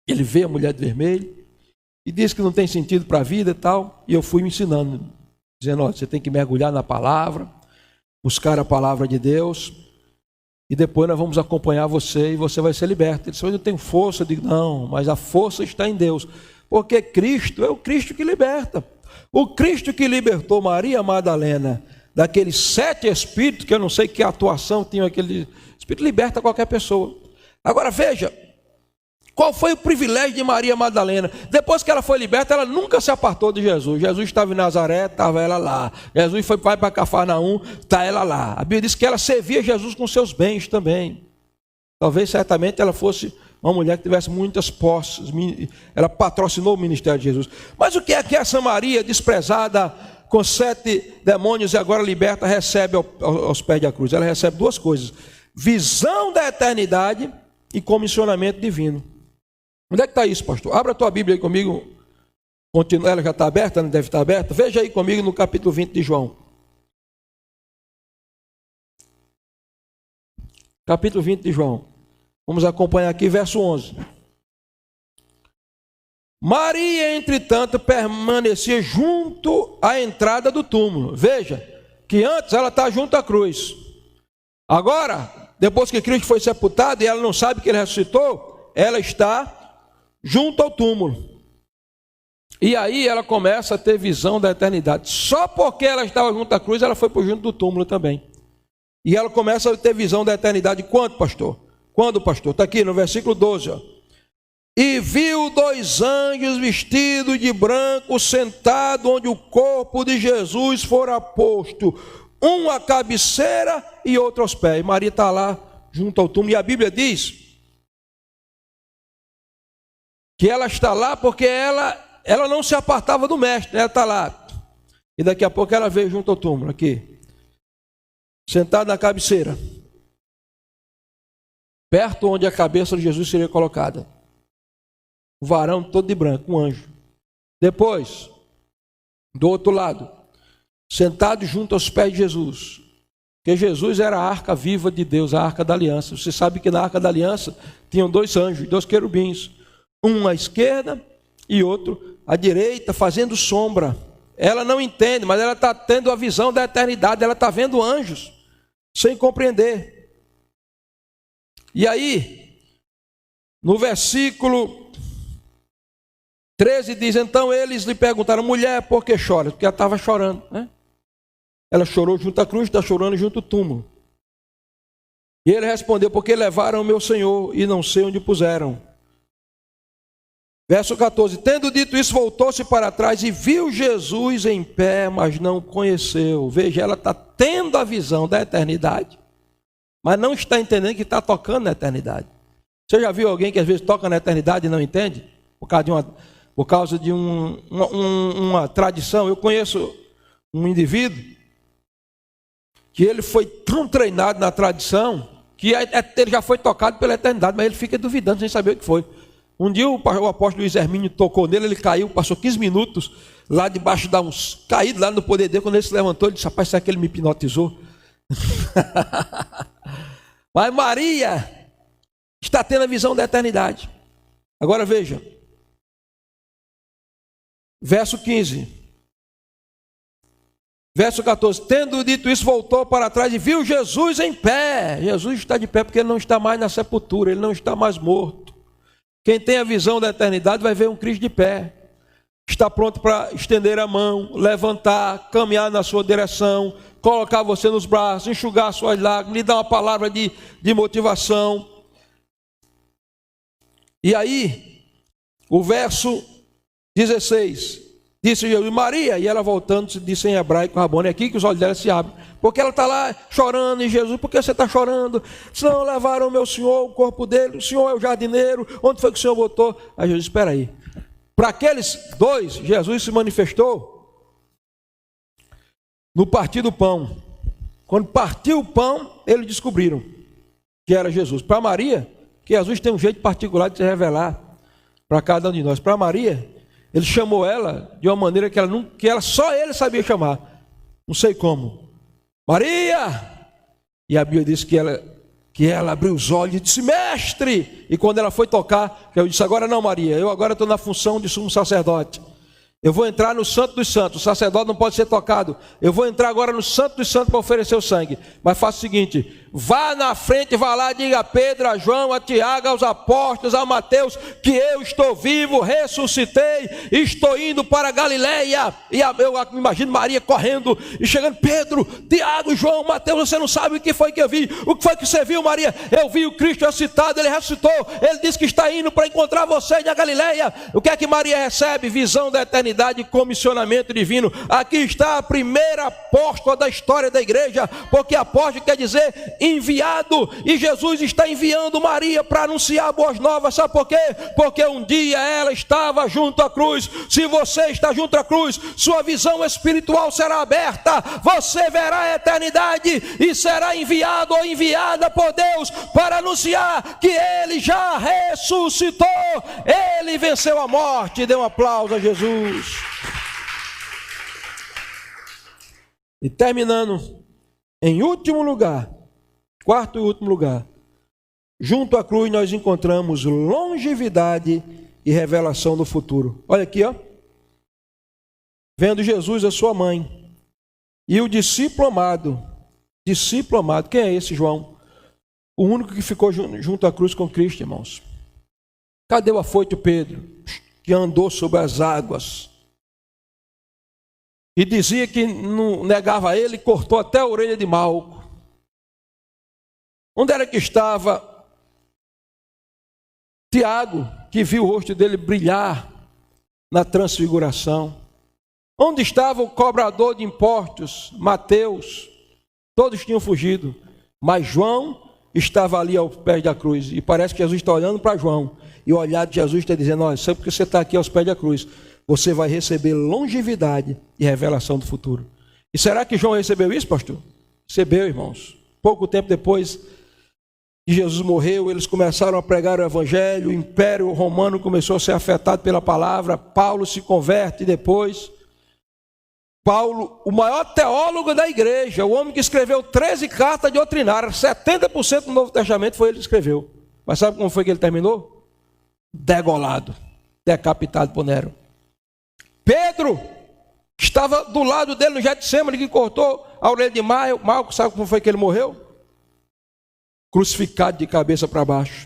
[SPEAKER 1] ele vê a mulher de vermelho, e diz que não tem sentido para a vida e tal, e eu fui me ensinando, dizendo, olha, você tem que mergulhar na palavra, buscar a palavra de Deus, e depois nós vamos acompanhar você e você vai ser liberto. Ele disse, eu não tenho força. Eu digo, não, mas a força está em Deus, porque Cristo é o Cristo que liberta. O Cristo que libertou Maria Madalena daqueles 7 espíritos, que eu não sei que atuação tinha aquele espírito, liberta qualquer pessoa. Agora veja, qual foi o privilégio de Maria Madalena? Depois que ela foi liberta, ela nunca se apartou de Jesus. Jesus estava em Nazaré, estava ela lá. Jesus foi para Cafarnaum, está ela lá. A Bíblia diz que ela servia Jesus com seus bens também. Talvez, certamente, ela fosse uma mulher que tivesse muitas posses. Ela patrocinou o ministério de Jesus. Mas o que é que essa Maria, desprezada, com 7 demônios e agora liberta, recebe aos pés da cruz? Ela recebe 2 coisas: visão da eternidade e comissionamento divino. Onde é que está isso, pastor? Abra a tua Bíblia aí comigo. Continua, ela já está aberta, não deve estar aberta. Veja aí comigo no capítulo 20 de João. Capítulo 20 de João. Vamos acompanhar aqui, verso 11. Maria, entretanto, permanecia junto à entrada do túmulo. Veja, que antes ela está junto à cruz. Agora, depois que Cristo foi sepultado e ela não sabe que ele ressuscitou, ela está junto ao túmulo. E aí ela começa a ter visão da eternidade. Só porque ela estava junto à cruz, ela foi para junto do túmulo também. E ela começa a ter visão da eternidade. Quando, pastor? Quando, pastor? Está aqui no versículo 12. Ó. E viu 2 anjos vestidos de branco, sentados onde o corpo de Jesus fora posto, um à cabeceira e outro aos pés. Maria está lá junto ao túmulo. E a Bíblia diz que ela está lá porque ela não se apartava do mestre, ela está lá. E daqui a pouco ela veio junto ao túmulo, aqui, sentada na cabeceira, perto onde a cabeça de Jesus seria colocada. O varão todo de branco, um anjo. Depois, do outro lado, sentado junto aos pés de Jesus, porque Jesus era a arca viva de Deus, a arca da aliança. Você sabe que na arca da aliança tinham 2 anjos, 2 querubins, um à esquerda e outro à direita, fazendo sombra. Ela não entende, mas ela está tendo a visão da eternidade, ela está vendo anjos, sem compreender. E aí, no versículo 13 diz, então eles lhe perguntaram, mulher, por que chora? Porque ela estava chorando, né? Ela chorou junto à cruz, está chorando junto ao túmulo. E ele respondeu, porque levaram o meu Senhor e não sei onde puseram. Verso 14, tendo dito isso, voltou-se para trás e viu Jesus em pé, mas não conheceu. Veja, ela está tendo a visão da eternidade, mas não está entendendo que está tocando na eternidade. Você já viu alguém que às vezes toca na eternidade e não entende? Por causa de uma tradição. Eu conheço um indivíduo que ele foi tão treinado na tradição que ele já foi tocado pela eternidade, mas ele fica duvidando sem saber o que foi. Um dia o apóstolo Luiz Hermínio tocou nele, ele caiu, passou 15 minutos lá debaixo da uns caído lá no poder dele. Quando ele se levantou, ele disse, rapaz, será que ele me hipnotizou? Mas Maria está tendo a visão da eternidade. Agora veja, verso 15, verso 14, tendo dito isso, voltou para trás e viu Jesus em pé. Jesus está de pé porque ele não está mais na sepultura, ele não está mais morto. Quem tem a visão da eternidade vai ver um Cristo de pé. Está pronto para estender a mão, levantar, caminhar na sua direção, colocar você nos braços, enxugar suas lágrimas, lhe dar uma palavra de motivação. E aí, o verso 16, disse Jesus, Maria, e ela voltando, disse em hebraico, Rabone, é aqui que os olhos dela se abrem, porque ela está lá chorando em Jesus. Por que você está chorando? Senão levaram o meu Senhor, o corpo dele, o Senhor é o jardineiro, onde foi que o Senhor botou? Aí Jesus, espera aí, para aqueles 2, Jesus se manifestou no partir do pão. Quando partiu o pão, eles descobriram que era Jesus. Para Maria, que Jesus tem um jeito particular de se revelar para cada um de nós. Para Maria, ele chamou ela de uma maneira que ela só ele sabia chamar. Não sei como. Maria! E a Bíblia diz que ela abriu os olhos e disse, mestre! E quando ela foi tocar, eu disse, agora não, Maria, eu agora estou na função de sumo sacerdote. Eu vou entrar no Santo dos Santos. O sacerdote não pode ser tocado. Eu vou entrar agora no Santo dos Santos para oferecer o sangue. Mas faça o seguinte, vá na frente, vá lá, diga a Pedro, a João, a Tiago, aos apóstolos, a Mateus, que eu estou vivo, ressuscitei, estou indo para a Galileia. E eu me imagino Maria correndo e chegando: Pedro, Tiago, João, Mateus, você não sabe o que foi que eu vi. O que foi que você viu, Maria? Eu vi o Cristo ressuscitado, ele ressuscitou, ele disse que está indo para encontrar vocês na Galileia. O que é que Maria recebe? Visão da eternidade, comissionamento divino. Aqui está a primeira apóstola da história da igreja, porque apóstolo quer dizer enviado, e Jesus está enviando Maria para anunciar boas novas. Sabe por quê? Porque um dia ela estava junto à cruz. Se você está junto à cruz, sua visão espiritual será aberta, você verá a eternidade e será enviado ou enviada por Deus para anunciar que ele já ressuscitou, ele venceu a morte. Dê um aplauso a Jesus. E terminando, em último lugar, quarto e último lugar, junto à cruz nós encontramos longevidade e revelação do futuro. Olha aqui, ó. Vendo Jesus, a sua mãe, e o discípulo amado, quem é esse, João? O único que ficou junto à cruz com Cristo, irmãos. Cadê o afoito Pedro, que andou sobre as águas? E dizia que não negava ele, cortou até a orelha de Malco. Onde era que estava Tiago, que viu o rosto dele brilhar na transfiguração? Onde estava o cobrador de impostos, Mateus? Todos tinham fugido, mas João estava ali aos pés da cruz. E parece que Jesus está olhando para João, e o olhar de Jesus está dizendo: olha, sempre que você está aqui aos pés da cruz, você vai receber longevidade e revelação do futuro. E será que João recebeu isso, pastor? Recebeu, irmãos. Pouco tempo depois que Jesus morreu, eles começaram a pregar o evangelho, o império romano começou a ser afetado pela palavra, Paulo se converte depois. Paulo, o maior teólogo da igreja, o homem que escreveu 13 cartas doutrinárias, 70% do Novo Testamento foi ele que escreveu. Mas sabe como foi que ele terminou? Degolado, decapitado por Nero. Pedro estava do lado dele no Getsemane, que cortou a orelha de Malco. Sabe como foi que ele morreu? Crucificado de cabeça para baixo.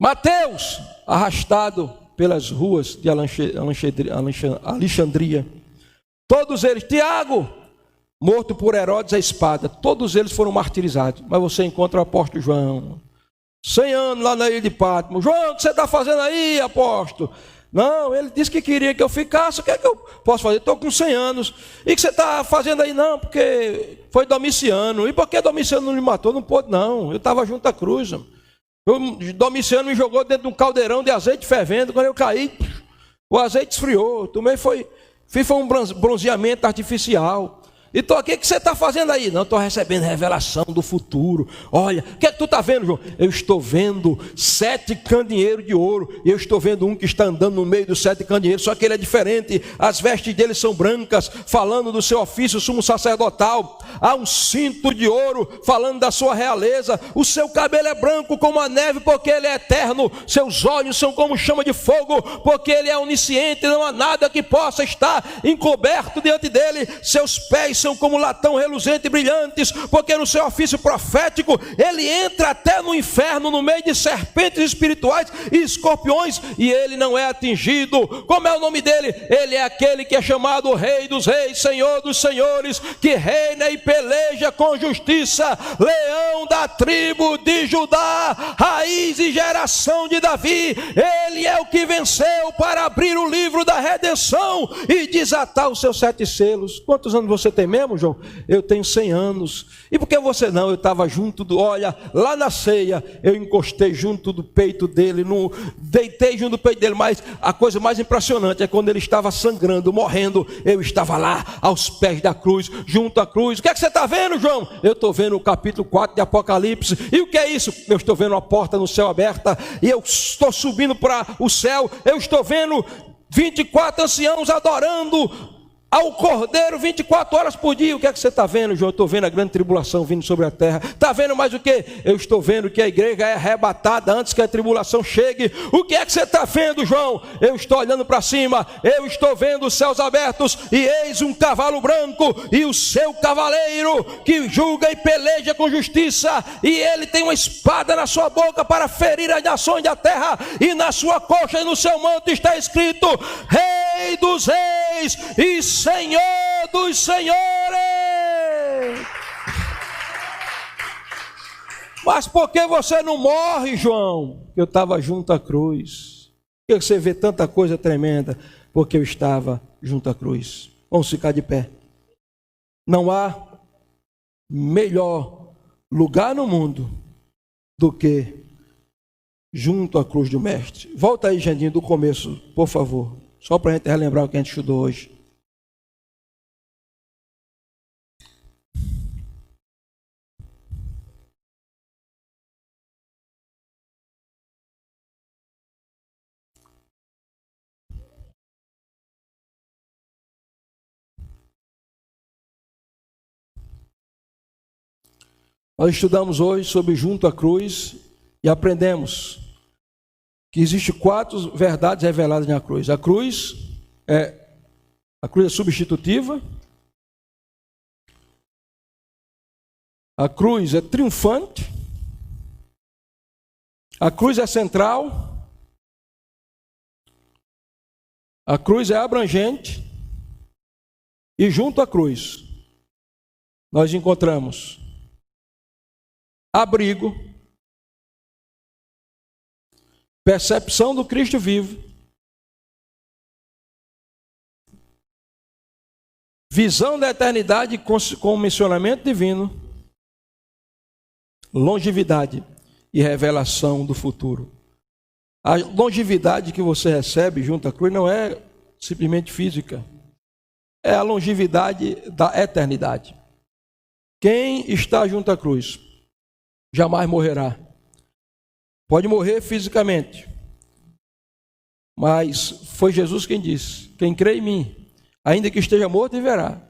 [SPEAKER 1] Mateus, arrastado pelas ruas de Alexandria. Todos eles. Tiago, morto por Herodes à espada. Todos eles foram martirizados. Mas você encontra o apóstolo João, 100 anos lá na ilha de Patmos. João, o que você está fazendo aí, apóstolo? Não, ele disse que queria que eu ficasse. O que é que eu posso fazer? Estou com 100 anos. E o que você está fazendo aí? Não, porque foi Domiciano. E por que Domiciano não me matou? Não pôde, não. Eu estava junto à cruz. Domiciano me jogou dentro de um caldeirão de azeite fervendo. Quando eu caí, o azeite esfriou. Também foi um bronzeamento artificial. E estou aqui, o que você está fazendo aí? Não, estou recebendo revelação do futuro. Olha, o que é que tu está vendo, João? Eu estou vendo 7 candeeiros de ouro. E eu estou vendo um que está andando no meio dos 7 candeeiros. Só que ele é diferente. As vestes dele são brancas, falando do seu ofício sumo sacerdotal. Há um cinto de ouro, falando da sua realeza. O seu cabelo é branco como a neve, porque ele é eterno. Seus olhos são como chama de fogo, porque ele é onisciente. Não há nada que possa estar encoberto diante dele. Seus pés são como latão reluzente e brilhantes, porque no seu ofício profético ele entra até no inferno, no meio de serpentes espirituais e escorpiões, e ele não é atingido. Como é o nome dele? Ele é aquele que é chamado Rei dos Reis, Senhor dos Senhores, que reina e peleja com justiça, Leão da tribo de Judá, raiz e geração de Davi. Ele é o que venceu para abrir o livro da redenção e desatar os seus 7 selos. Quantos anos você tem mesmo, João? Eu tenho 100 anos. E por que você não? Eu estava junto olha, lá na ceia, eu encostei junto do peito dele, deitei junto do peito dele, mas a coisa mais impressionante é quando ele estava sangrando, morrendo, eu estava lá, aos pés da cruz, junto à cruz. O que é que você está vendo, João? Eu estou vendo o capítulo 4 de Apocalipse. E o que é isso? Eu estou vendo a porta no céu aberta, e eu estou subindo para o céu, eu estou vendo 24 anciãos adorando ao Cordeiro 24 horas por dia. O que é que você está vendo, João? Eu estou vendo a grande tribulação vindo sobre a terra. Está vendo mais o que? Eu estou vendo que a igreja é arrebatada antes que a tribulação chegue. O que é que você está vendo, João? Eu estou olhando para cima, eu estou vendo os céus abertos, e eis um cavalo branco, e o seu cavaleiro, que julga e peleja com justiça, e ele tem uma espada na sua boca para ferir as nações da terra, e na sua coxa e no seu manto está escrito: Rei dos reis e Senhor dos senhores. Mas por que você não morre, João? Eu estava junto à cruz. Por que você vê tanta coisa tremenda? Porque eu estava junto à cruz. Vamos ficar de pé. Não há melhor lugar no mundo do que junto à cruz do Mestre. Volta aí, Jandinho, do começo, por favor. Só para a gente relembrar o que a gente estudou hoje. Nós estudamos hoje sobre junto à cruz e aprendemos que existem 4 verdades reveladas na cruz. A cruz é substitutiva, a cruz é triunfante, a cruz é central, a cruz é abrangente, e junto à cruz nós encontramos abrigo, percepção do Cristo vivo, visão da eternidade com missionamento divino, longevidade e revelação do futuro. A longevidade que você recebe junto à cruz não é simplesmente física, é a longevidade da eternidade. Quem está junto à cruz jamais morrerá. Pode morrer fisicamente, mas foi Jesus quem disse: quem crê em mim, ainda que esteja morto, viverá.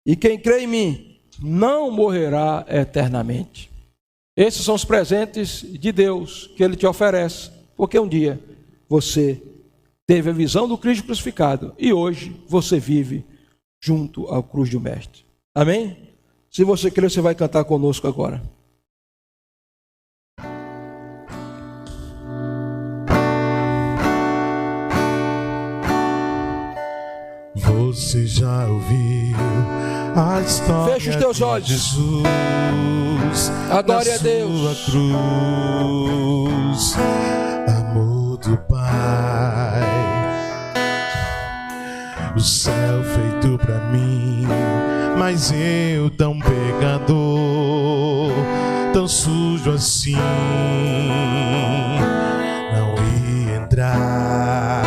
[SPEAKER 1] E quem crê em mim não morrerá eternamente. Esses são os presentes de Deus que Ele te oferece, porque um dia você teve a visão do Cristo crucificado e hoje você vive junto ao cruz do Mestre. Amém? Se você crer, você vai cantar conosco agora.
[SPEAKER 2] Você já ouviu a história
[SPEAKER 1] Feche os teus olhos.
[SPEAKER 2] de Jesus?
[SPEAKER 1] Adore a Deus.
[SPEAKER 2] Sua cruz, amor do Pai, o céu feito pra mim, mas eu tão pecador, tão sujo assim, não ia entrar.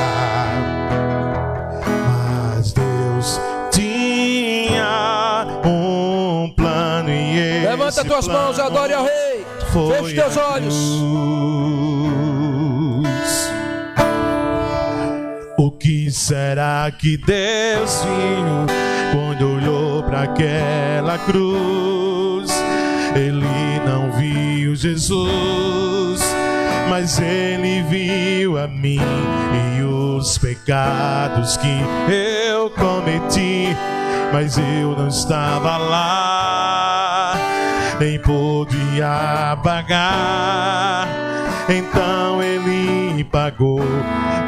[SPEAKER 2] Mas Deus tinha um plano e esse
[SPEAKER 1] Levanta tuas mãos, adore ao Rei. Feche teus olhos.
[SPEAKER 2] O que será que Deus viu quando olhou para aquela cruz? Ele não viu Jesus, mas ele viu a mim e os pecados que eu cometi. Mas eu não estava lá, nem podia pagar. Então ele pagou,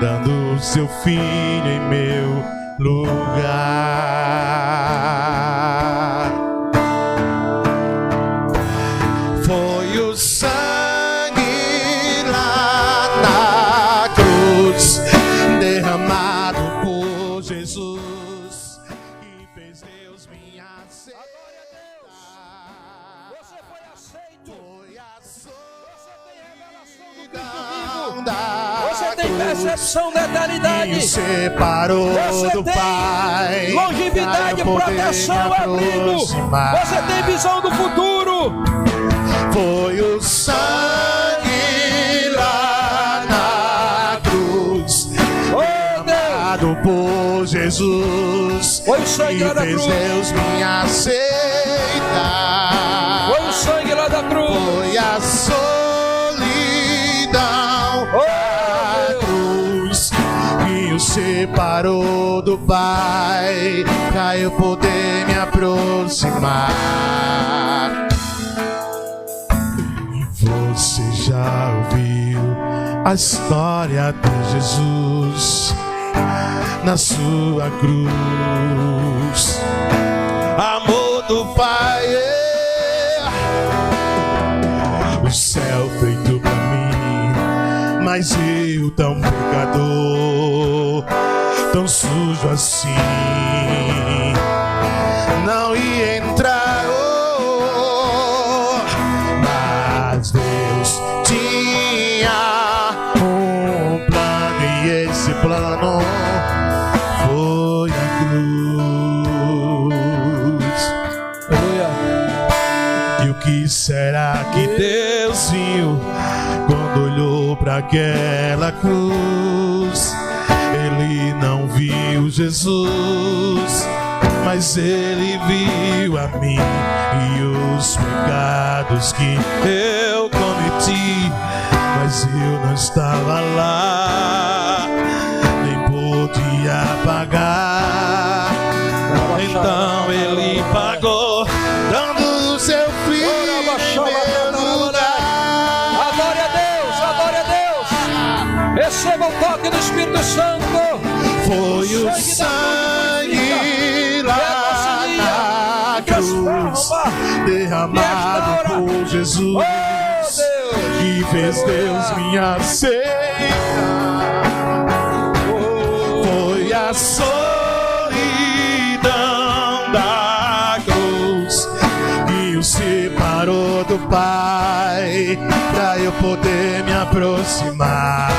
[SPEAKER 2] dando seu filho em meu lugar. Foi o sangue lá na cruz, derramado por Jesus, que fez Deus me aceitar.
[SPEAKER 1] Você foi aceito.
[SPEAKER 2] Foi aceito.
[SPEAKER 1] Você tem percepção da eternidade.
[SPEAKER 2] Me separou
[SPEAKER 1] Você
[SPEAKER 2] do
[SPEAKER 1] tem
[SPEAKER 2] Pai,
[SPEAKER 1] longevidade,
[SPEAKER 2] para eu poder
[SPEAKER 1] proteção,
[SPEAKER 2] me
[SPEAKER 1] abrigo.
[SPEAKER 2] aproximar.
[SPEAKER 1] Você tem visão do futuro.
[SPEAKER 2] Foi o sangue lá na cruz,
[SPEAKER 1] Oh, Deus.
[SPEAKER 2] derramado por por Jesus.
[SPEAKER 1] Foi o sangue lá da
[SPEAKER 2] fez
[SPEAKER 1] cruz.
[SPEAKER 2] Deus me aceitar.
[SPEAKER 1] Foi o sangue lá da cruz.
[SPEAKER 2] Foi a solidão da cruz que o separou do Pai, pra eu poder me aproximar. Você já ouviu a história de Jesus na sua cruz? Amor do Pai, o céu feito pra mim, mas eu tão pecador, tão sujo assim, não ia entrar. Mas Deus tinha um plano, e esse plano foi a cruz.
[SPEAKER 1] Aleluia.
[SPEAKER 2] E o que será que Deus viu quando olhou para aquela cruz? Ele não viu Jesus, mas ele viu a mim e os pecados que eu cometi. Mas eu não estava lá, nem podia pagar. Então ele pagou, dando o seu filho em meu lugar.
[SPEAKER 1] Adore a Deus, adore a Deus. Receba o toque do Espírito Santo.
[SPEAKER 2] Foi o sangue lá na cruz, derramado por Jesus, que fez Deus me aceitar. Foi a solidão da cruz que o separou do Pai, pra eu poder me aproximar.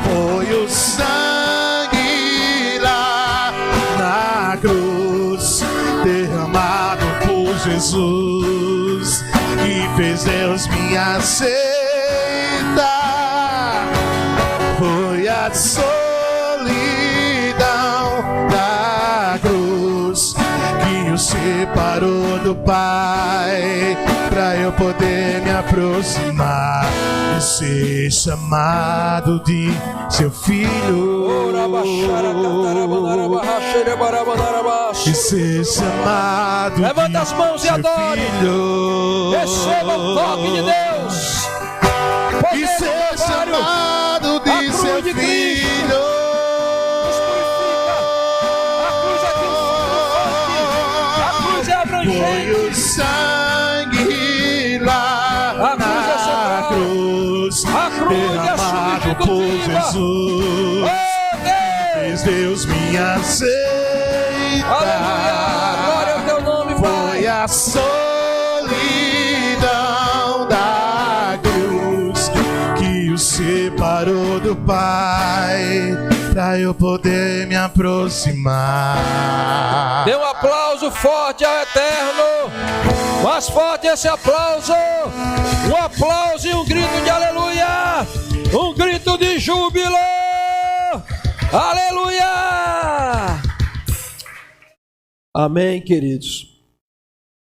[SPEAKER 2] Foi o sangue lá na cruz, derramado por Jesus, que fez Deus me aceitar. Foi a solidão da cruz que o separou do Pai, pra eu poder me aproximar e ser chamado de seu filho. E ser chamado
[SPEAKER 1] Levanta
[SPEAKER 2] de
[SPEAKER 1] as mãos e
[SPEAKER 2] seu
[SPEAKER 1] adore.
[SPEAKER 2] filho.
[SPEAKER 1] Receba o toque de Deus.
[SPEAKER 2] E ser chamado de
[SPEAKER 1] A
[SPEAKER 2] seu
[SPEAKER 1] cruz de Cristo
[SPEAKER 2] filho.
[SPEAKER 1] nos purifica. A cruz é aquilo forte. A cruz é
[SPEAKER 2] Foi
[SPEAKER 1] abrangente.
[SPEAKER 2] o sangue lá
[SPEAKER 1] A cruz é
[SPEAKER 2] na
[SPEAKER 1] central.
[SPEAKER 2] cruz,
[SPEAKER 1] A cruz é
[SPEAKER 2] derramado por
[SPEAKER 1] substitutiva.
[SPEAKER 2] Jesus,
[SPEAKER 1] Oh, Deus.
[SPEAKER 2] fez Deus me aceitar.
[SPEAKER 1] Aleluia. Glória ao teu nome,
[SPEAKER 2] Foi
[SPEAKER 1] Pai.
[SPEAKER 2] a solidão da cruz que o separou do Pai, pra eu poder me aproximar.
[SPEAKER 1] Dê um aplauso forte ao Eterno. Mais forte esse aplauso. Um aplauso e um grito de aleluia. Um grito de júbilo. Aleluia. Amém, queridos.